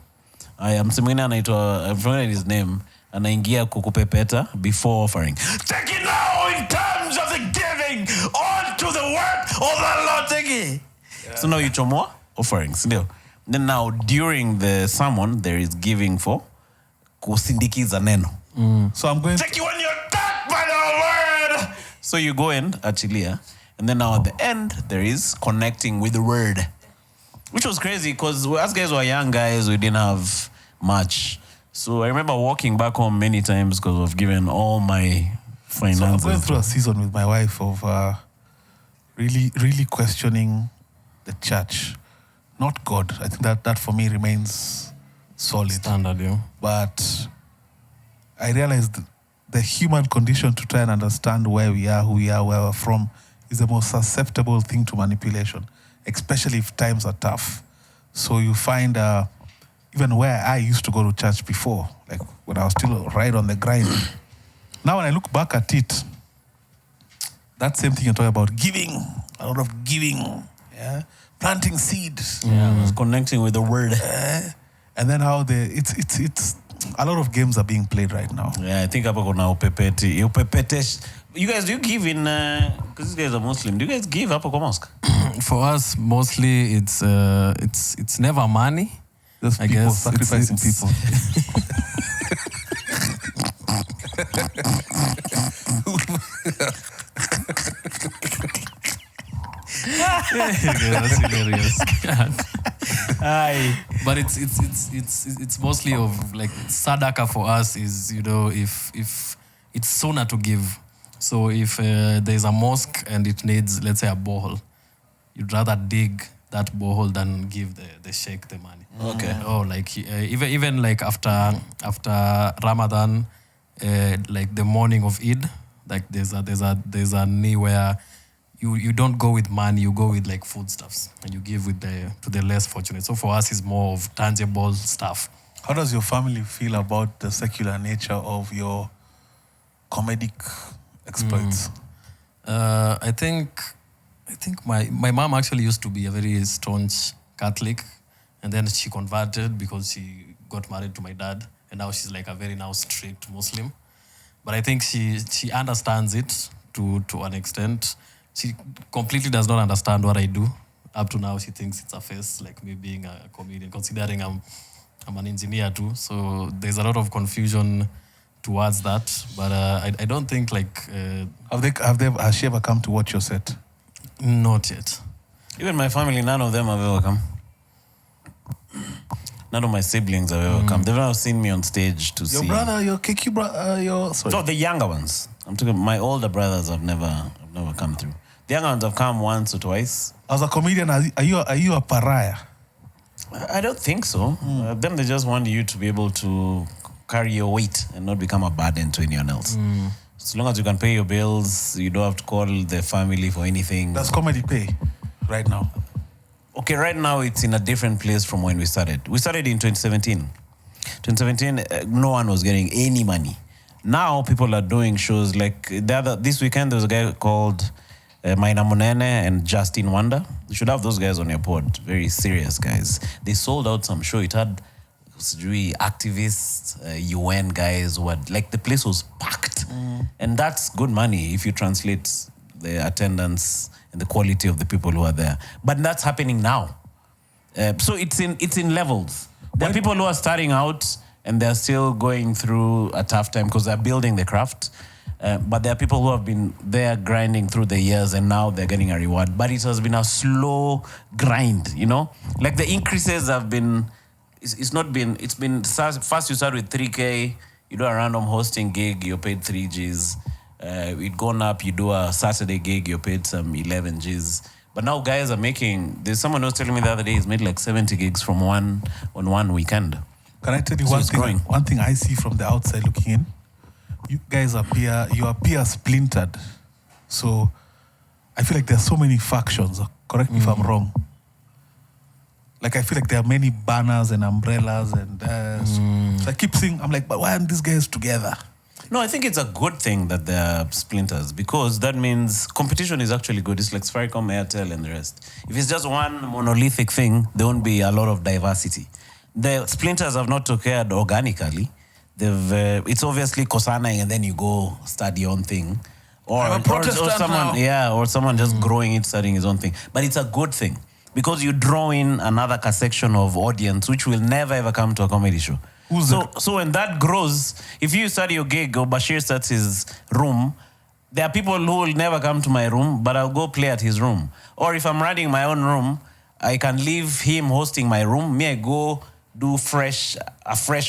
Msimwingine anaitwa, I've forgotten his name, anaingia kukupepeta before offering. Take it now in terms of the giving on to the work of the Lord. Take it. So now you chomoa offerings, ndio. Then now during the sermon there is giving for kusindikiza neno. So I'm going Take you when you're taught by the word. So you go and achilia, and then now at the end there is connecting with the word. Which was crazy because us guys were young guys, we didn't have much. So I remember walking back home many times because I've given all my finances. So I'm going through a season with my wife of really questioning the church, not God. I think that for me remains solid. Standard, yeah. But I realized the human condition to try and understand where we are, who we are, where we're from, is the most susceptible thing to manipulation, especially if times are tough. So you find, even where I used to go to church before, like when I was still right on the grind, now when I look back at it, that same thing you're talking about, giving, a lot of giving, yeah, planting seed, Connecting with the word. and then how it's a lot of games are being played right now. Yeah, I think hapo kuna upepeti. Upepete. You guys, do you give in, because these guys are Muslim, do you guys give hapo kwa mosque? For us, mostly it's never money. There's I people guess sacrificing it's- people. That's hilarious. Aye. But it's mostly of like sadaka for us is, you know, if it's sooner to give. So if there's a mosque and it needs, let's say, a borehole, you'd rather dig that borehole than give the sheikh the money. Okay. Oh, like even like after Ramadan, like the morning of Eid, like there's a knee where you don't go with money, you go with like foodstuffs and you give with to the less fortunate. So for us, it's more of tangible stuff. How does your family feel about the secular nature of your comedic exploits? I think my mom actually used to be a very staunch Catholic, and then she converted because she got married to my dad, and now she's like a very now strict Muslim. But I think she understands it to an extent. She completely does not understand what I do. Up to now, she thinks it's a face, like me being a comedian, considering I'm an engineer too. So there's a lot of confusion towards that. But I don't think like... Has she ever come to watch your set? Not yet. Even my family, none of them have ever come. None of my siblings have ever come. They've never seen me on stage to Your see. brother, your Kiki brother, your... Sorry. So the younger ones. I'm talking. My older brothers have never come through. The younger ones have come once or twice. As a comedian, are you a pariah? I don't think so. Them, they just want you to be able to carry your weight and not become a burden to anyone else. As long as you can pay your bills, you don't have to call the family for anything. Does comedy pay right now? Okay, right now it's in a different place from when we started. We started in 2017. 2017, no one was getting any money. Now people are doing shows like this weekend. There was a guy called Maina Munene and Justin Wonder. You should have those guys on your pod. Very serious guys. They sold out some show. It had activists, UN guys who had, like, the place was packed. And that's good money if you translate the attendance and the quality of the people who are there. But that's happening now. So it's in levels. There are people who are starting out and they're still going through a tough time because they're building the craft. But there are people who have been there grinding through the years and now they're getting a reward. But it has been a slow grind, you know? Like the increases have been, it's been, first you start with 3K, you do a random hosting gig, you're paid 3 Gs. It gone up, you do a Saturday gig, you're paid some 11 Gs. But now guys are making, there's someone who was telling me the other day, he's made like 70 gigs from one weekend. Can I tell you So one thing I see from the outside looking in? You guys you appear splintered. So I feel like there are so many factions. Correct me if I'm wrong. Like I feel like there are many banners and umbrellas and so I keep seeing, I'm like, but why aren't these guys together? No, I think it's a good thing that there are splinters because that means competition is actually good. It's like Safaricom, Airtel, and the rest. If it's just one monolithic thing, there won't be a lot of diversity. The splinters have not occurred organically. It's obviously Kosana and then you go start your own thing. Or someone just growing it, starting his own thing. But it's a good thing because you draw in another section of audience which will never ever come to a comedy show. So when that grows, if you start your gig or Bashir starts his room, there are people who will never come to my room, but I'll go play at his room. Or if I'm running my own room, I can leave him hosting my room. Me, I go do a fresh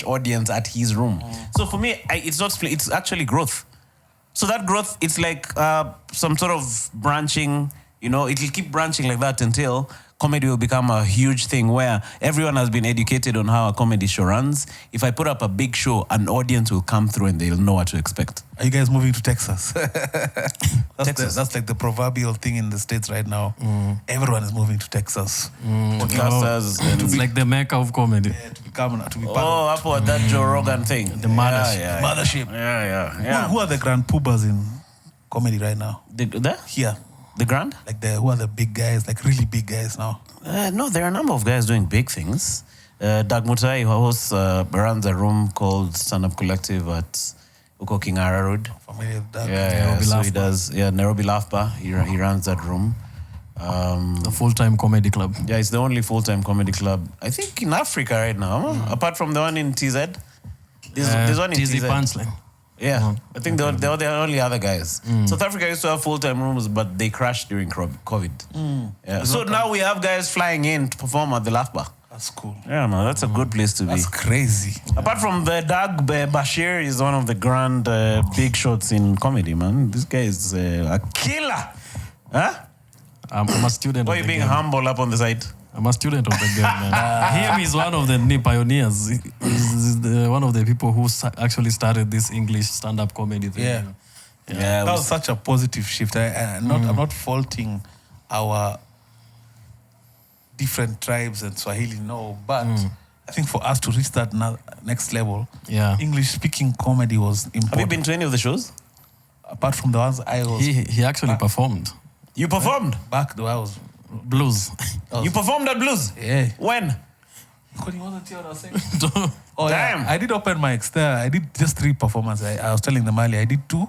audience at his room. So for me, it's not split, it's actually growth. So that growth, it's like some sort of branching, you know, it'll keep branching like that until comedy will become a huge thing where everyone has been educated on how a comedy show runs. If I put up a big show, an audience will come through and they'll know what to expect. Are you guys moving to Texas? That's like the proverbial thing in the States right now. Everyone is moving to Texas. Podcasters. It's like the mecca of comedy. Yeah, to be part of that Joe Rogan thing. The mothership. Yeah. Mothership. Yeah. Who are the grand poobahs in comedy right now? Here. The grand? Like who are the big guys, like really big guys now? No, there are a number of guys doing big things. Doug Mutai, who runs a room called Stand Up Collective at Uko Kingara Road. Familiar with that? Nairobi so Laugh he Bar. does. Yeah, Nairobi Laugh Bar. He runs that room. The full-time comedy club. Yeah, it's the only full-time comedy club, I think, in Africa right now. Apart from the one in TZ. There's one in TZ. Punchline. Yeah, I think they're the only other guys. South Africa used to have full-time rooms, but they crashed during COVID. Yeah. So now we have guys flying in to perform at the Laugh Bar. That's cool. Yeah, man, that's a good place to be. That's crazy. Apart from the Doug, Bashir is one of the grand big shots in comedy, man. This guy is a killer. Huh? I'm a student Why of are you the being game. humble up on the side? I'm a student of the game, man. Him is one of the new pioneers. He's one of the people who actually started this English stand-up comedy thing. Yeah. Yeah, That was such a positive shift. I'm not faulting our different tribes and Swahili, no, but I think for us to reach that next level, English-speaking comedy was important. Have you been to any of the shows? Apart from the ones I was... He actually performed. You performed? Back though, I was... Blues. You performed at Blues? Yeah. When? Because he wasn't here, I was saying. Oh, damn. Yeah. I did open mics there. I did just 3 performances. I was telling them earlier, I did 2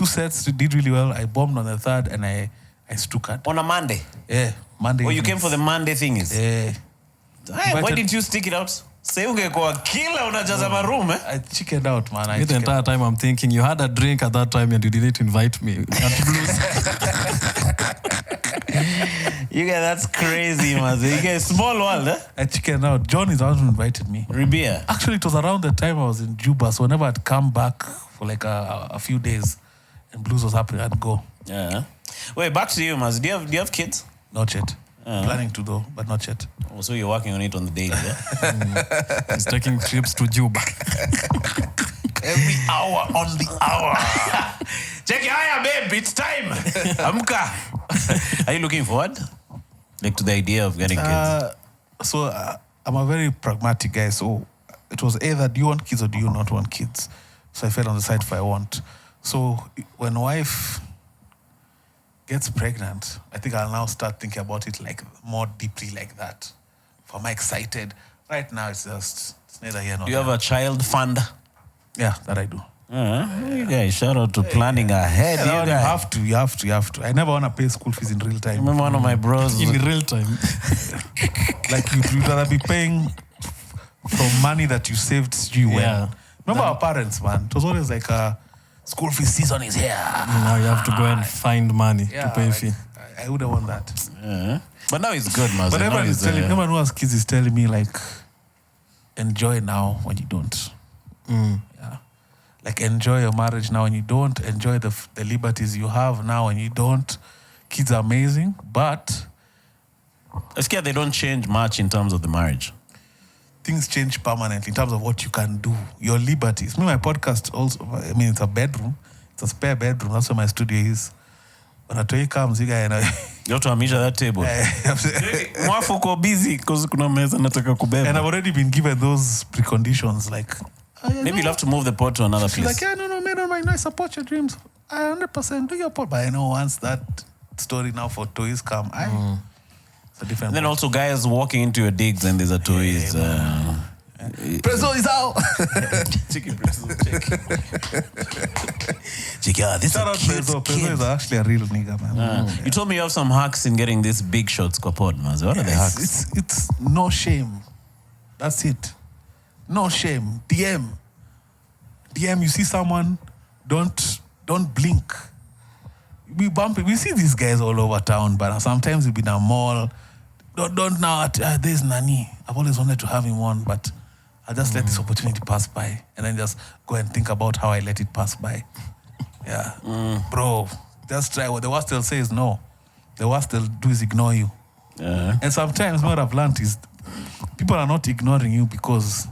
sets, did really well. I bombed on the 3rd and I stuck at. On a Monday? Yeah, Monday. Oh, you came for the Monday thingies? Yeah. Why didn't you stick it out? Say ungekuwa kila unajaza maroom, eh? I chickened out, man. The entire time I'm thinking, you had a drink at that time and you didn't invite me. At Blues. You guys, that's crazy, man. You guys, small world, eh? I chickened out. John is the one who invited me. Ribia. Actually, it was around the time I was in Juba, so whenever I'd come back for like a few days and Blues was happening, I'd go. Yeah. Wait, back to you, Maz. Do you have kids? Not yet. Planning to though, but not yet. Oh, so you're working on it on the daily, yeah? He's taking trips to Juba. Every hour on the hour. Check your eye, babe. It's time. Amka. Are you looking forward? Like to the idea of getting kids? So I'm a very pragmatic guy. So it was either do you want kids or do you not want kids? So I fell on the side for I want. So when wife gets pregnant, I think I'll now start thinking about it like more deeply like that. If I'm excited. Right now it's neither here nor there. Do you have a child fund? Yeah, that I do. You guys, shout out to planning ahead. Yeah, you guys. you have to. I never want to pay school fees in real time. I remember one of my bros. In real time. Like you'd rather be paying from money that you saved you Yeah. Remember our parents, man? It was always like school fee season is here. Now you have to go and find money to pay like, fee. I wouldn't want that. Yeah. But now it's good, man. But everyone who has kids is telling me like, enjoy now when you don't. Yeah. Like enjoy your marriage now when you don't. Enjoy the liberties you have now when you don't. Kids are amazing, but I'm scared they don't change much in terms of the marriage. things change permanently in terms of what you can do. Your liberties. My podcast also, it's a bedroom. It's a spare bedroom. That's where my studio is. When a toy comes, you guys, You have to amisha that table. Mwafu uko busy because kuna meza nataka kubeba. and I've already been given those preconditions. Like, Maybe you'll have to move the pot to another she's place. like, no, man, I support your dreams. I 100% do your part. But I know once that story now for toys come, it's a different. And then also guys walking into your digs and there's a toys. Preso is out. Chicken Preso, check. This Shout out is a cute Preso. kid. Preso is actually a real nigga, man. You told me you have some hacks in getting these big shots kwa pod, man. What are the hacks? It's no shame. That's it. No shame. DM. You see someone, don't blink. We bump it. We see these guys all over town, but sometimes we'll be in a mall. Don't now. There's Nani. I've always wanted to have him on, but I just let this opportunity pass by, and then just go and think about how I let it pass by. Yeah, bro. Just try. What the worst they'll say is no. The worst they'll do is ignore you. And sometimes what I've learned is people are not ignoring you because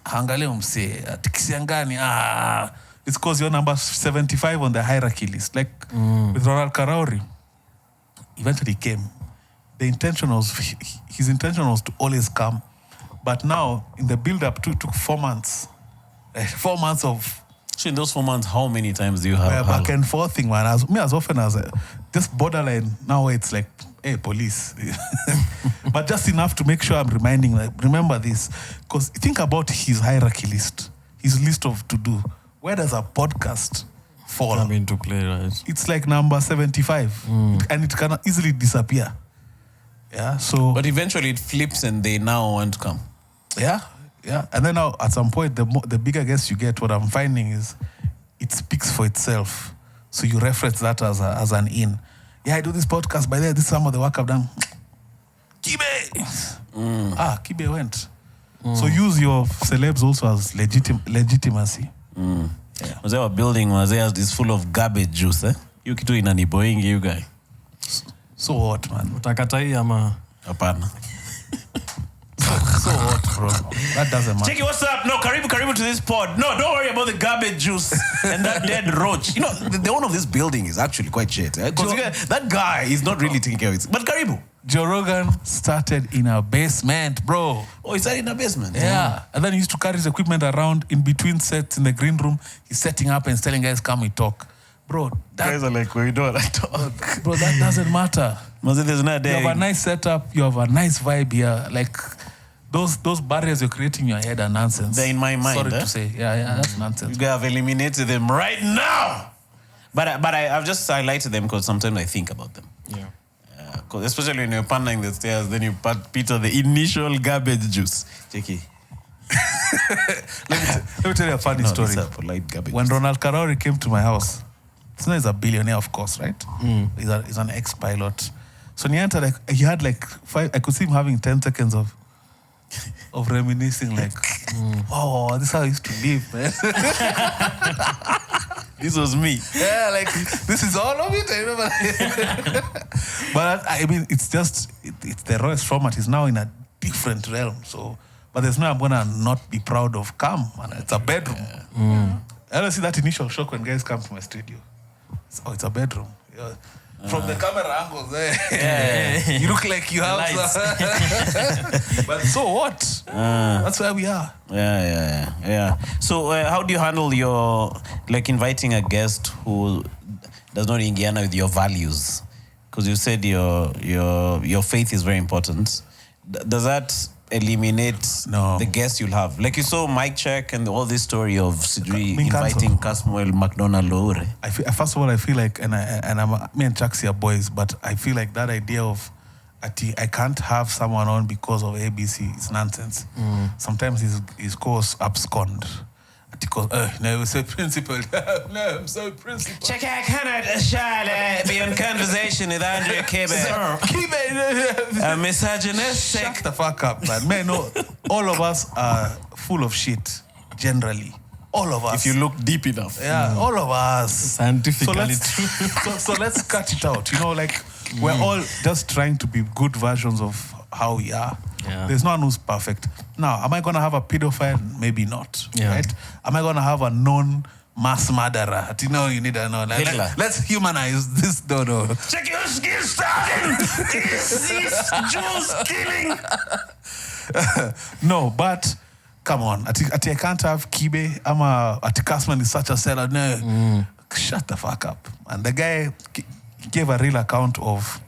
Kisiangani, it's because you're number 75 on the hierarchy list. Like with Ronald Karauri, eventually came. His intention was to always come. But now, in the build-up, it took 4 months. 4 months of... So in those 4 months, how many times do you have? back and forth thing, man. As often as... just borderline, now it's like, hey, police. But just enough to make sure I'm reminding, like, remember this. Because think about his hierarchy list. His list of to-do. Where does a podcast fall? Come into play, right? It's like number 75. And it can easily disappear. Yeah, so... But eventually it flips and they now want to come. Yeah. And then now, at some point, the bigger guess you get, what I'm finding is it speaks for itself. So you reference that as an in. Yeah, I do this podcast, by there, this is some of the work I've done. Kibe! Kibe went. So use your celebs also as legitimacy. Yeah. Was our building was full of garbage juice, eh? You kitu inaniboingi you guy. So what, man? Utakatai ama Hapana. So what, bro? That doesn't matter. Checky, what's up? No, karibu to this pod. No, don't worry about the garbage juice and that dead roach. You know, the owner of this building is actually quite shit. Because that guy is not really taking care of it. But karibu. Joe Rogan started in a basement, bro. Oh, he started in a basement? Yeah. And then he used to carry his equipment around in between sets in the green room. He's setting up and telling guys, come we talk. Bro, Guys are like, we don't talk. Bro, that doesn't matter. There's no You day. have a nice setup. You have a nice vibe here. Like, those barriers you're creating in your head are nonsense. They're in my mind. Sorry to say. Yeah, that's nonsense. You have eliminated them right now. But I've just highlighted them because sometimes I think about them. yeah. Cause especially when you're pandering the stairs, then you Peter the initial garbage juice. Checky. Let me tell you a funny story. These are polite garbage. When Ronald Karauri came to my house, he's a billionaire, of course, right? He's an ex-pilot. So he entered, he had 5. I could see him having 10 seconds of reminiscing, oh, this is how I used to live, man. This was me. Yeah, this is all of it. I remember. But I mean, it's the rawest format. He's now in a different realm. So, but there's no I'm gonna not be proud of. Come, man, it's a bedroom. I don't see that initial shock when guys come to my studio. It's a bedroom. Yeah. From the camera angles, you look like you have. But so what? That's where we are. Yeah. So how do you handle your inviting a guest who does not ingiana with your values? Because you said your faith is very important. Does that eliminate the guests you'll have? Like you saw Mike Check and all this story of Sidri inviting Casmuel McDonald Lore. First of all, I feel like, me and Chaxi are boys, but I feel like that idea of I can't have someone on because of ABC. It's nonsense. Sometimes his course abscond. No, so principal. No, I'm so principal. Check out Canada, be on Conversation with Andrea Kibe. A misogynistic. Shut the fuck up, man. Man, no, all of us are full of shit, generally. All of us. If you look deep enough. Yeah, all of us. Scientifically true. So let's cut it out. You know, like, we're all just trying to be good versions of how we are. Yeah. There's no one who's perfect. Now, am I going to have a pedophile? Maybe not. Yeah. Right? Am I going to have a known mass murderer? You know, you need to know. Like, Hitler. let's humanize this. No. Check your skin, Stalin! Is this Jews killing? No, but come on. I can't have Kibe. Ati Kasman is such a seller. No. Shut the fuck up. And the guy gave a real account of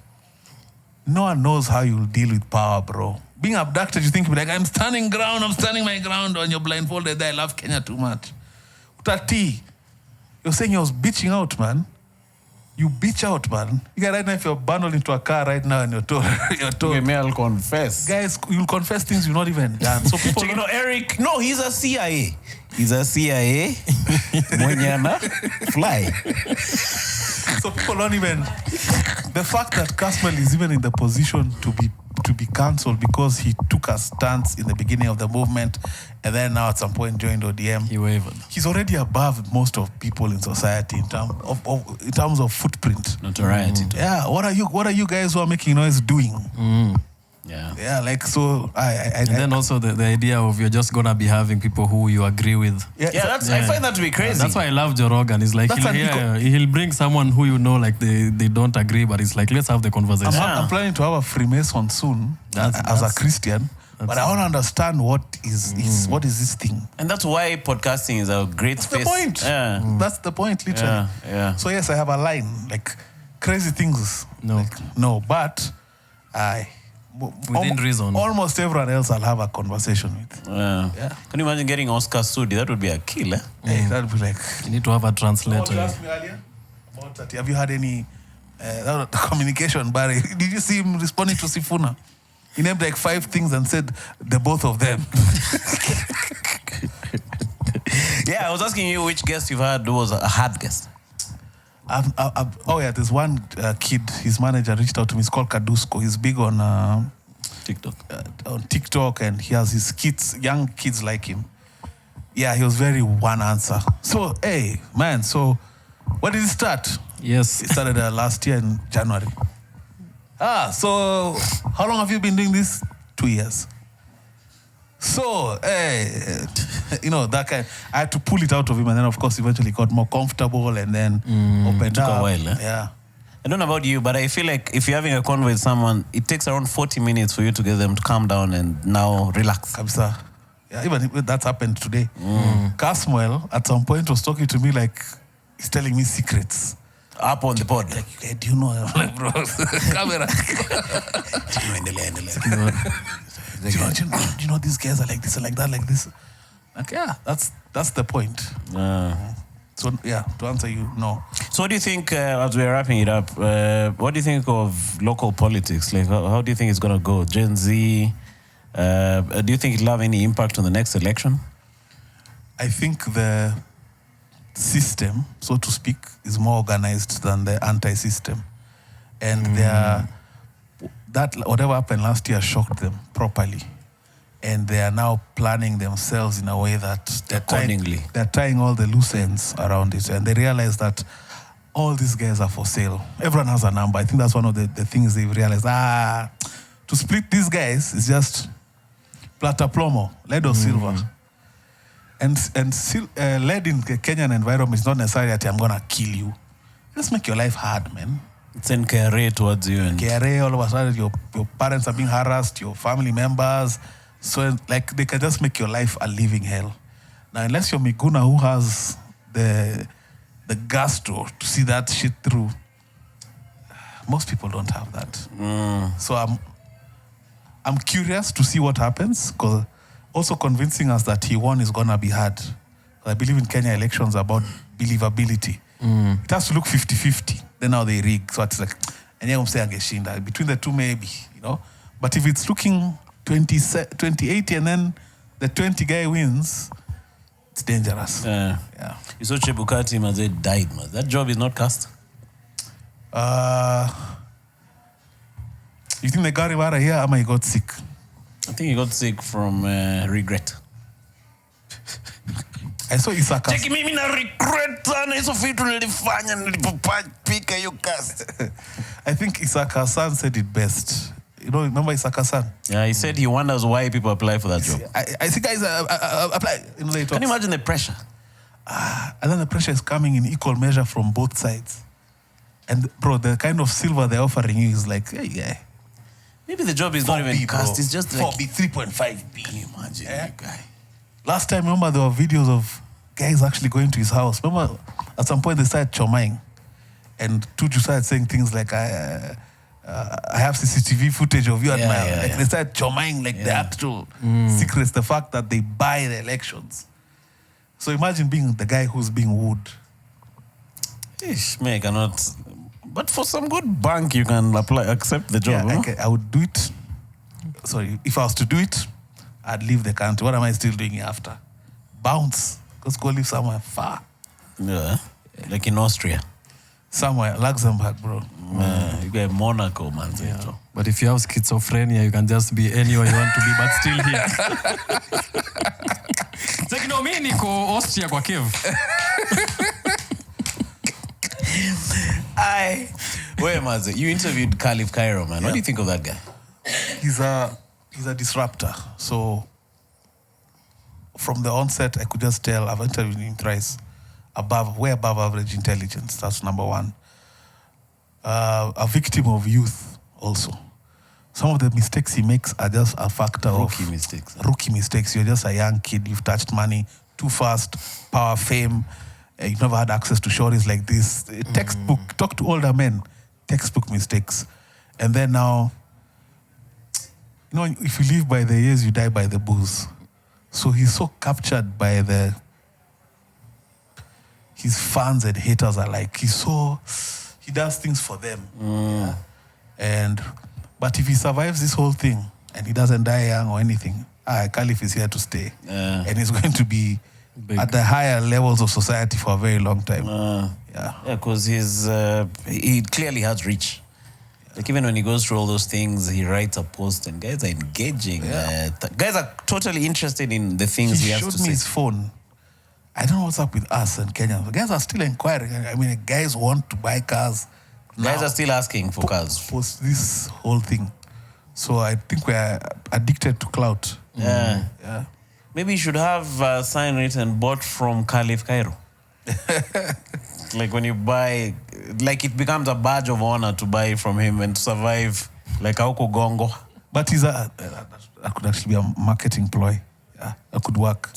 no one knows how you'll deal with power, bro. Being abducted, you think, like, I'm standing my ground on your blindfolded there. I love Kenya too much. Utati, you're saying you was bitching out, man. You bitch out, man. You guys, right now, if you're bundled into a car right now and you're told, I'll confess. guys, you'll confess things you've not even done. So people, You know, Eric, no, he's a CIA. He's a CIA. Mwenyana, fly. so people don't even. The fact that Kasmal is even in the position to be cancelled because he took a stance in the beginning of the movement and then now at some point joined ODM. He wavered. He's already above most of people in society in terms of footprint. Notoriety. Yeah, what are you guys who are making noise doing? Yeah. Yeah, like, so And then also the idea of you're just gonna be having people who you agree with. I find that to be crazy. That's why I love Joe Rogan. It's like he'll bring someone who you know, like they don't agree, but it's like, let's have the conversation. I'm planning to have a Freemason soon as a Christian, but I want to understand what is this thing. And that's why podcasting is a great space. That's the point. Yeah. That's the point, literally. Yeah. So yes, I have a line, like, crazy things. No. Like, no, but Within reason. Almost everyone else I'll have a conversation with. Yeah. Can you imagine getting Oscar Sudi? That would be a killer. Hey, that would be like... You need to have a What translator. you asked me earlier about that? Have you had any communication, Barry? Did you see him responding to Sifuna? He named like 5 things and said the both of them. Yeah, I was asking you which guest you've had who was a hard guest. There's one kid, his manager reached out to me. He's called Kadusko. He's big on TikTok, and he has his kids, young kids like him. Yeah, he was very one answer. So, hey, man, so when did it start? Yes. It started last year in January. So how long have you been doing this? 2 years. So, that kind. I had to pull it out of him, and then of course eventually got more comfortable, and then opened took up. a while, eh? Yeah. I don't know about you, but I feel like if you're having a convo with someone, it takes around 40 minutes for you to get them to calm down and now relax. Kabisa. Yeah, even that's happened today. Caswell at some point was talking to me like he's telling me secrets. Up on the pod. Like, hey, do you know? I'm like, bro, camera. Do you know these guys are like this and like that, like this? Like, yeah, that's the point. So, yeah, to answer you, no. So what do you think, as we're wrapping it up, what do you think of local politics? Like, how do you think it's going to go? Gen Z, do you think it'll have any impact on the next election? I think the system, so to speak, is more organized than the anti-system. And that whatever happened last year shocked them properly. And they are now planning themselves in a way that they're tying all the loose ends around it. And they realize that all these guys are for sale. Everyone has a number. I think that's one of the things they've realized. To split these guys is just plata plomo, lead or silver. And lead in Kenyan environment is not necessarily that I'm going to kill you. Just make your life hard, man. It's in KRA towards you. And KRA, all of a sudden, your parents are being harassed, your family members. So, like, they can just make your life a living hell. Now, unless you're Miguna who has the gusto to see that shit through, most people don't have that. So I'm curious to see what happens, because also convincing us that he won is going to be hard. I believe in Kenya elections about believability. It has to look 50-50. Then now they rig. So it's like, and yeye umse angeshinda. Between the two maybe, you know. But if it's looking 2080 and then the 20 guy wins, it's dangerous. Yeah. You saw Chebukati Maze died, man. That job is not cast. You think they got him out of here or he got sick? I think he got sick from regret. I saw Isaka. Cheki mimi na regret sana hizo vitu nilifanya nilipopika hiyo cast. I think Isaka San said it best. You know, remember Isaka San? Yeah, he said he wonders why people apply for that job. I think guys apply. You know, Can you imagine the pressure? And then the pressure is coming in equal measure from both sides. And bro, the kind of silver they're offering you is like, hey, yeah. Maybe the job is not even cast. It's just like 4B, 3.5B. Can you imagine that guy? Last time, remember, there were videos of guys actually going to his house. Remember, at some point they started chomaing. And Tuju started saying things like, I have CCTV footage of you at my house. Like, they started chomaing like the actual secrets, the fact that they buy the elections. So imagine being the guy who's being wooed. Ish, me, I cannot. But for some good bank, you can accept the job. Yeah, huh? I would do it. Sorry, if I was to do it, I'd leave the country. What am I still doing after? Bounce. Let's go live somewhere far. Yeah, like in Austria. Somewhere, Luxembourg, bro. You got Monaco, man. Yeah. But if you have schizophrenia, you can just be anywhere you want to be, but still here. It's like, no, me niko Austria kwa cave. Where, Maze? You interviewed Khalif Cairo, man. What do you think of that guy? He's a disruptor. So from the onset, I could just tell, I've interviewed him thrice, way above average intelligence. That's number one. A victim of youth also. Some of the mistakes he makes are just a factor of rookie mistakes. You're just a young kid. You've touched money too fast, power, fame. You've never had access to shorties like this. Textbook, talk to older men. Textbook mistakes. And then now, you know, if you live by the years, you die by the booze. So he's so captured by his fans and haters are like, he does things for them. Yeah. But if he survives this whole thing and he doesn't die young or anything, Khalif is here to stay. And he's going to be at the higher levels of society for a very long time. Yeah, because he clearly has reach. Like even when he goes through all those things, he writes a post and guys are engaging. Guys are totally interested in the things he has to say. He showed me his phone. I don't know what's up with us and Kenya. The guys are still inquiring. I mean, guys want to buy cars. Guys are still asking for cars. Post this whole thing. So I think we're addicted to clout. Yeah. Maybe you should have a sign written, bought from Khalif Cairo. Like when you buy, like it becomes a badge of honor to buy from him and to survive, like Auko Gongo. But that could actually be a marketing ploy. Yeah, that could work.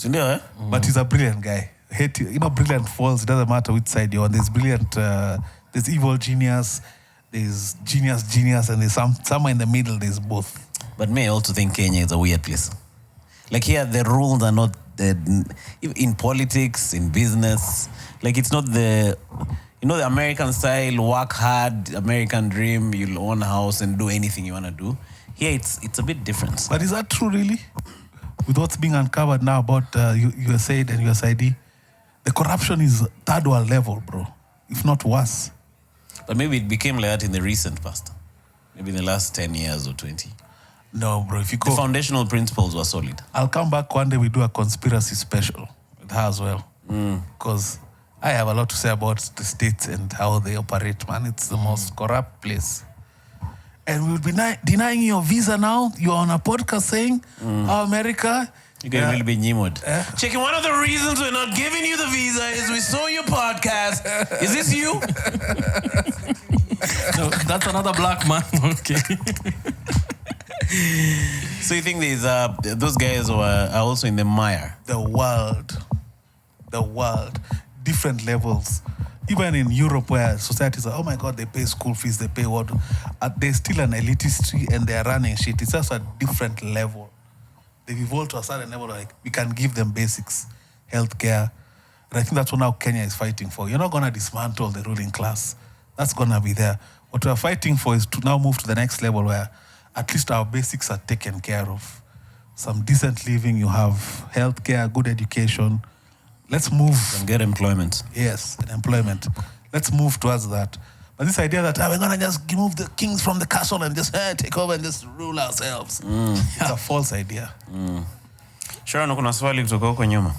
But he's a brilliant guy. Brilliant falls. It doesn't matter which side you're on. There's brilliant, there's evil genius, there's genius, and there's somewhere in the middle, there's both. But me, I also think Kenya is a weird place. Like here, the rules are not in politics, in business. Like it's not the American style, work hard, American dream, you'll own a house and do anything you want to do. Here, it's a bit different. But is that true, really? With what's being uncovered now about USAID and USID, the corruption is third world level, bro, if not worse. But maybe it became like that in the recent past. Maybe in the last 10 years or 20. No, bro, if you go... The foundational principles were solid. I'll come back one day, we do a conspiracy special with her as well. Because I have a lot to say about the states and how they operate, man. It's the most corrupt place. And we'll be denying your visa now. You're on a podcast saying, America... You get really big mode. Checking, one of the reasons we're not giving you the visa is we saw your podcast. Is this you? No, that's another black man. Okay. So you think those guys are also in the mire? The world. Different levels. Even in Europe where societies are, oh my God, they pay school fees, they pay what? There's still an elitistry and they're running shit. It's just a different level. They've evolved to a certain level, like we can give them basics, healthcare. And I think that's what now Kenya is fighting for. You're not going to dismantle the ruling class. That's going to be there. What we're fighting for is to now move to the next level where at least our basics are taken care of. Some decent living, you have healthcare, good education. Let's move. And get employment. Yes, and employment. Let's move towards that. But this idea that we're going to just remove the kings from the castle and just take over and just rule ourselves. It's a false idea. Sharon, kuna swali kutoka huko nyuma.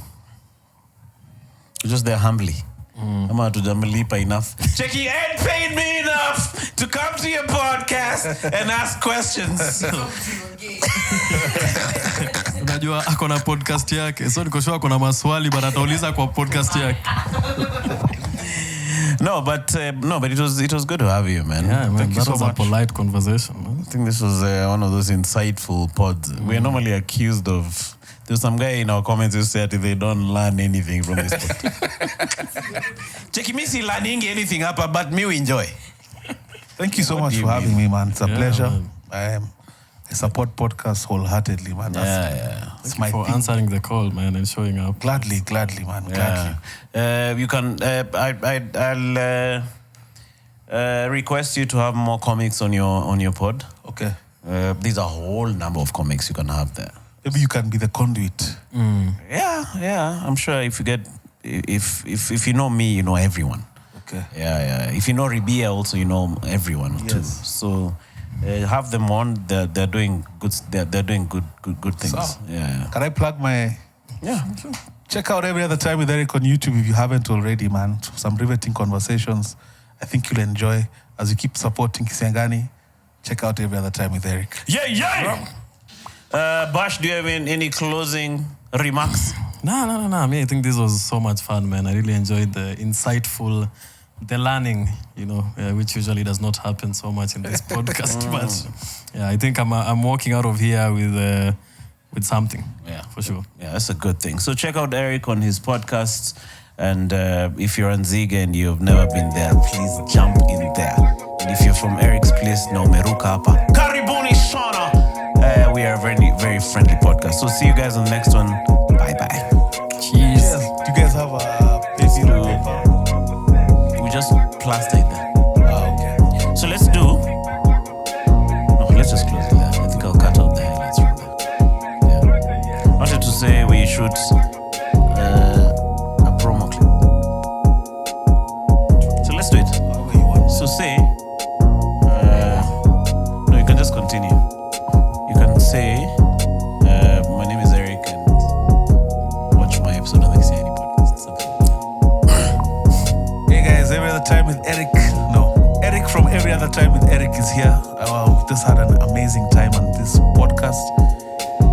Just there humbly. Ama hatujamlipa enough. Check, you ain't paid me enough to come to your podcast and ask questions. Unajua ako na podcast yake. So niko sure ako na maswali but atauliza kwa podcast yake. No, but it was good to have you, man. Yeah, man. Thank you that so was much. a polite conversation, man. I think this was one of those insightful pods. We are normally accused of. There's some guy in our comments who said they don't learn anything from this pod. Check me see learning anything up, but me we enjoy. Thank you so much for having me, man. It's a pleasure. Man. I support podcasts wholeheartedly, man. It's my for thing. answering the call, man, and showing up. Gladly, man. Gladly. You can. I'll request you to have more comics on your pod. Okay. There's a whole number of comics you can have there. Maybe you can be the conduit. Yeah. I'm sure if you get, if you know me, you know everyone. Okay. Yeah. If you know Ribia, also you know everyone too. So have them on. They're doing good. They're doing good things. So, yeah. Can I plug my? Yeah. Sure. Check out Every Other Time with Eric on YouTube if you haven't already, man. Some riveting conversations. I think you'll enjoy as you keep supporting Kisiangani. Check out Every Other Time with Eric. Yeah. Bash, do you have any closing remarks? No. I mean, I think this was so much fun, man. I really enjoyed the insightful, the learning, which usually does not happen so much in this podcast. But yeah, I think I'm walking out of here with something. Yeah, for sure. Yeah, that's a good thing. So check out Eric on his podcast. And if you're on Ziga and you've never been there, please jump in there. And if you're from Eric's place, no meruka hapa. Karibuni sana. We are a very, very friendly podcast. So see you guys on the next one. Bye. Cheers. Do you guys have a baby paper? We just plaster it there. Okay. So let's just close it there. I think I'll cut out the highlights from there. Yeah. I wanted to say we should a promo clip. So let's do it. So say no, you can just continue. You can say my name is Eric and watch my episode of the Kisiangani Podcast. Hey guys, Every Other Time with Eric. Eric from Every Other Time with Eric is here. We've just had an amazing time on this podcast.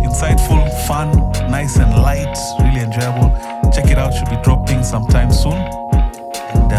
Insightful, fun, nice and light, really enjoyable. Check it out, should be dropping sometime soon. And